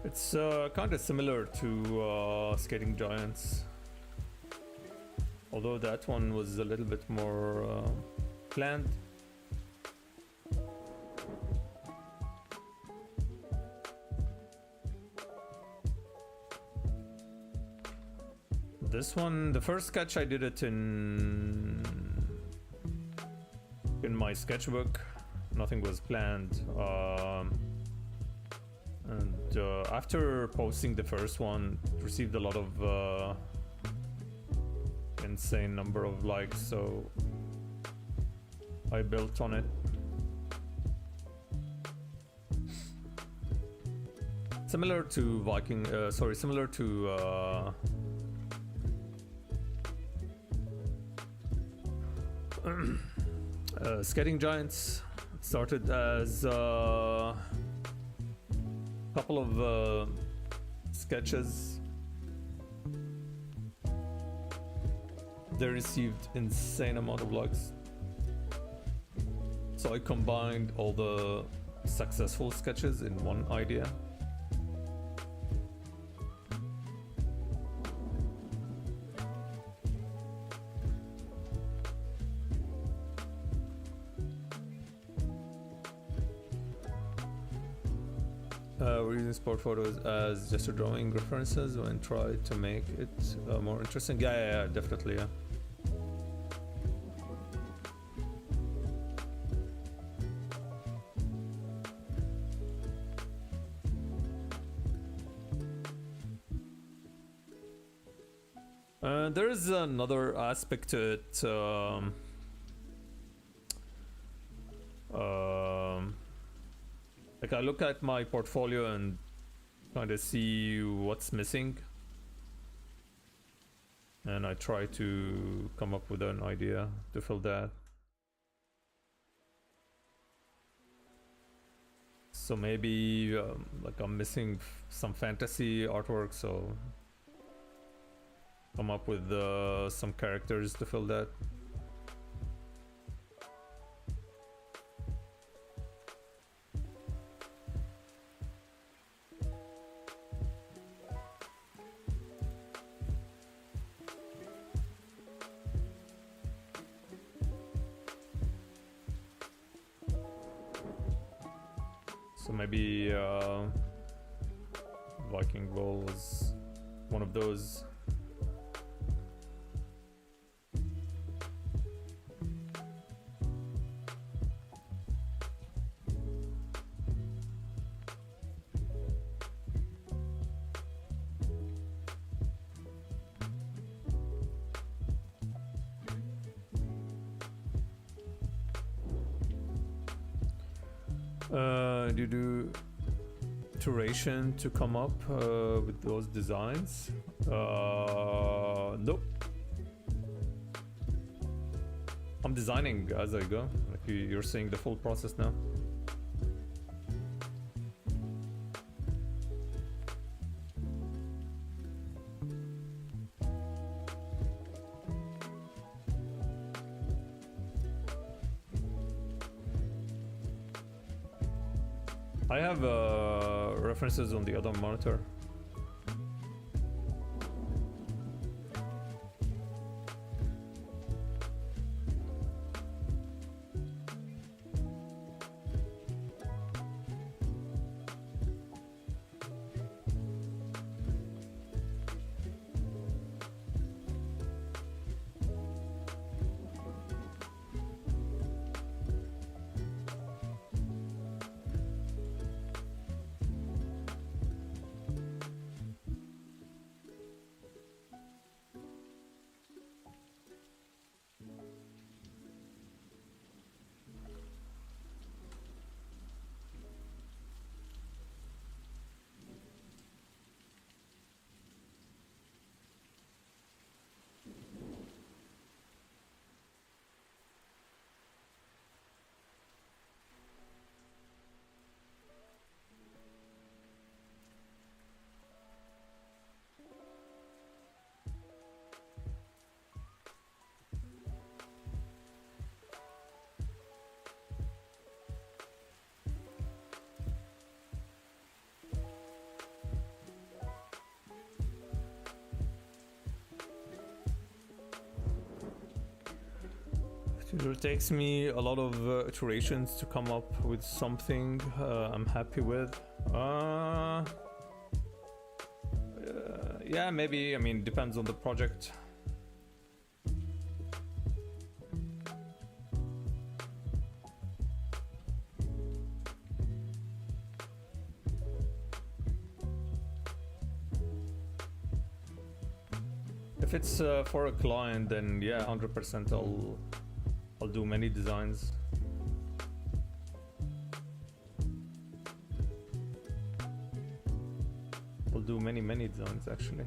It's kind of similar to Skating Giants, although that one was a little bit more planned. This one, the first sketch I did it in my sketchbook. Nothing was planned. And after posting the first one, it received a lot of insane number of likes, so I built on it. Similar to similar to Skating Giants. Started as couple of sketches. They received insane amount of likes, so I combined all the successful sketches in one idea. We're using sport photos as gesture drawing references when try to make it more interesting. Yeah, definitely, yeah. There is another aspect to it. Like I look at my portfolio and kind of see what's missing, and I try to come up with an idea to fill that. So maybe like I'm missing some fantasy artwork, so come up with some characters to fill that. So maybe Viking Ball is one of those. Do you do iteration to come up with those designs? Nope. I'm designing as I go. Like you're seeing the full process now. I have references on the other monitor. It takes me a lot of iterations to come up with something I'm happy with. Yeah, maybe. I mean, depends on the project. If it's for a client, then yeah, 100% I'll do many designs. I'll do many designs actually.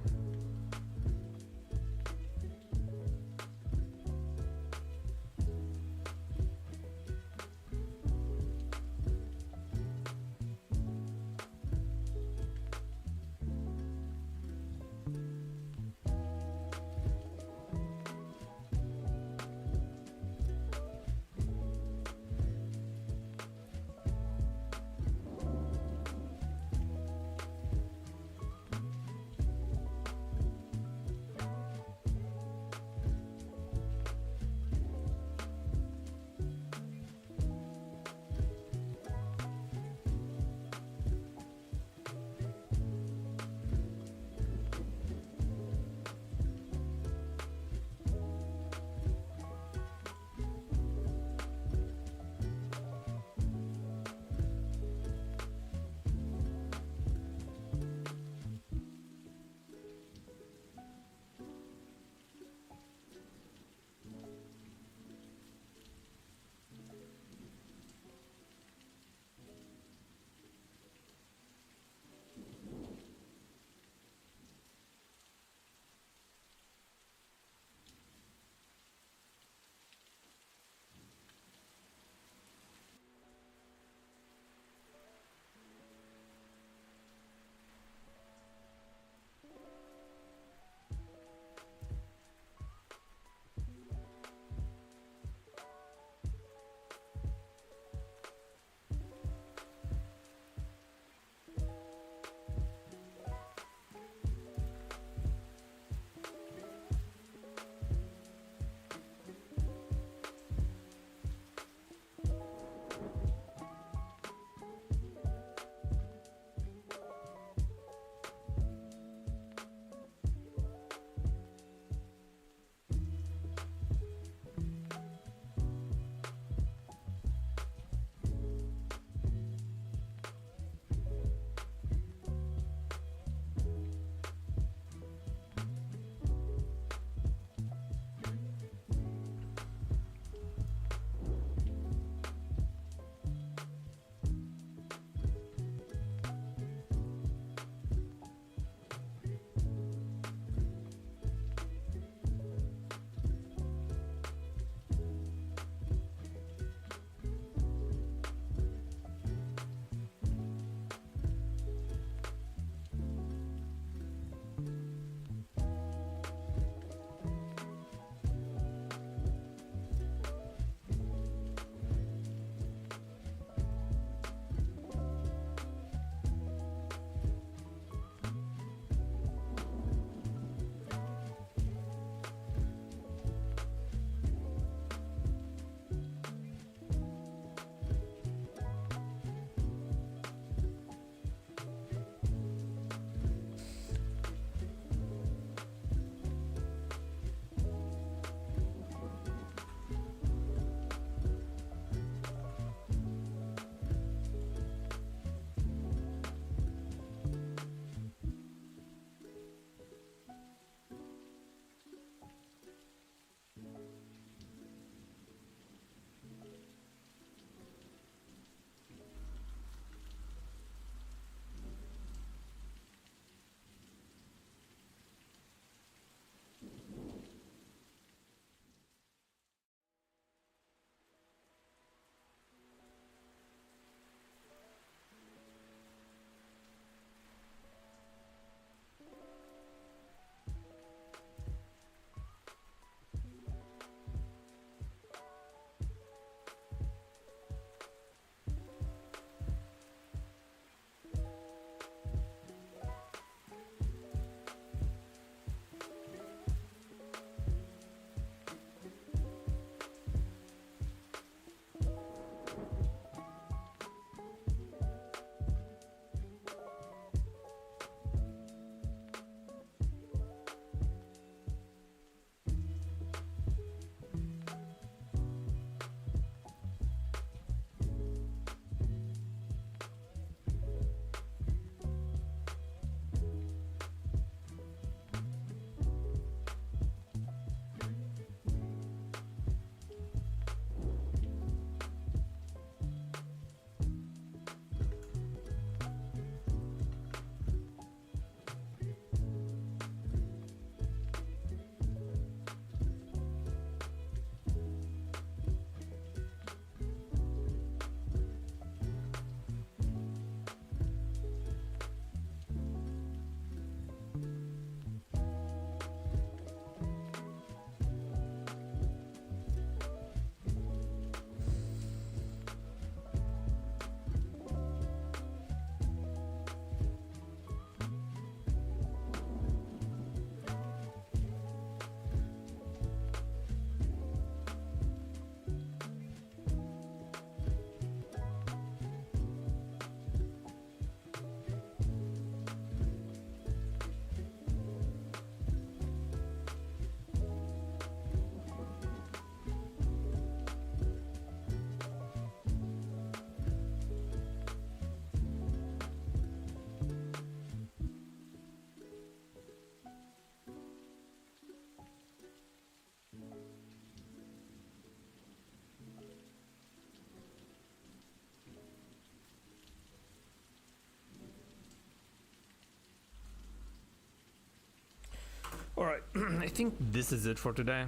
think this is it for today.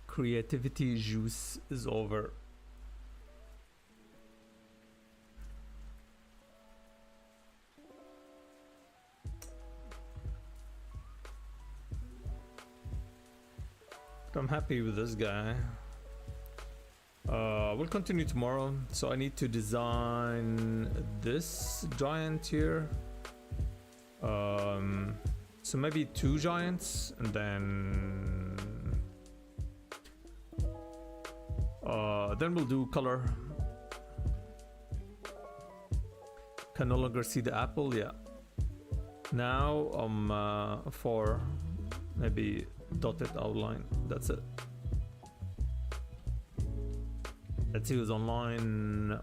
Creativity juice is over. I'm happy with this guy. We'll continue tomorrow. So I need to design this giant here. So maybe 2 giants, and then we'll do color. Can no longer see the apple. Yeah. Now for maybe dotted outline. That's it. Let's see who's online.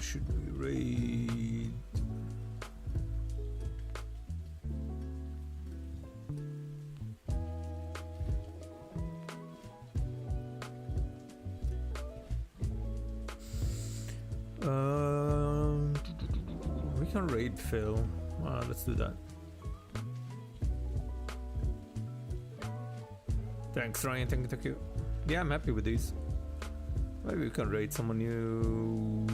Should we raid? We can raid Phil. Let's do that. Thanks, Ryan. Thank you. Yeah, I'm happy with these. Maybe we can raid someone new.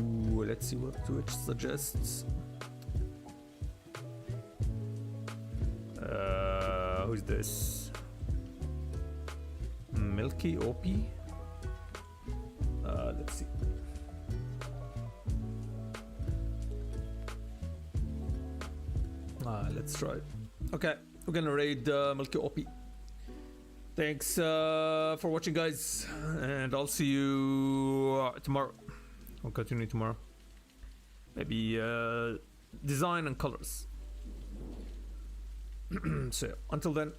Let's see what Twitch suggests. Who's this? Milky OP? Let's see. Let's try it. Okay, we're gonna raid Milky OP. Thanks for watching, guys, and I'll see you tomorrow. I'll continue tomorrow. Maybe design and colors. So until then.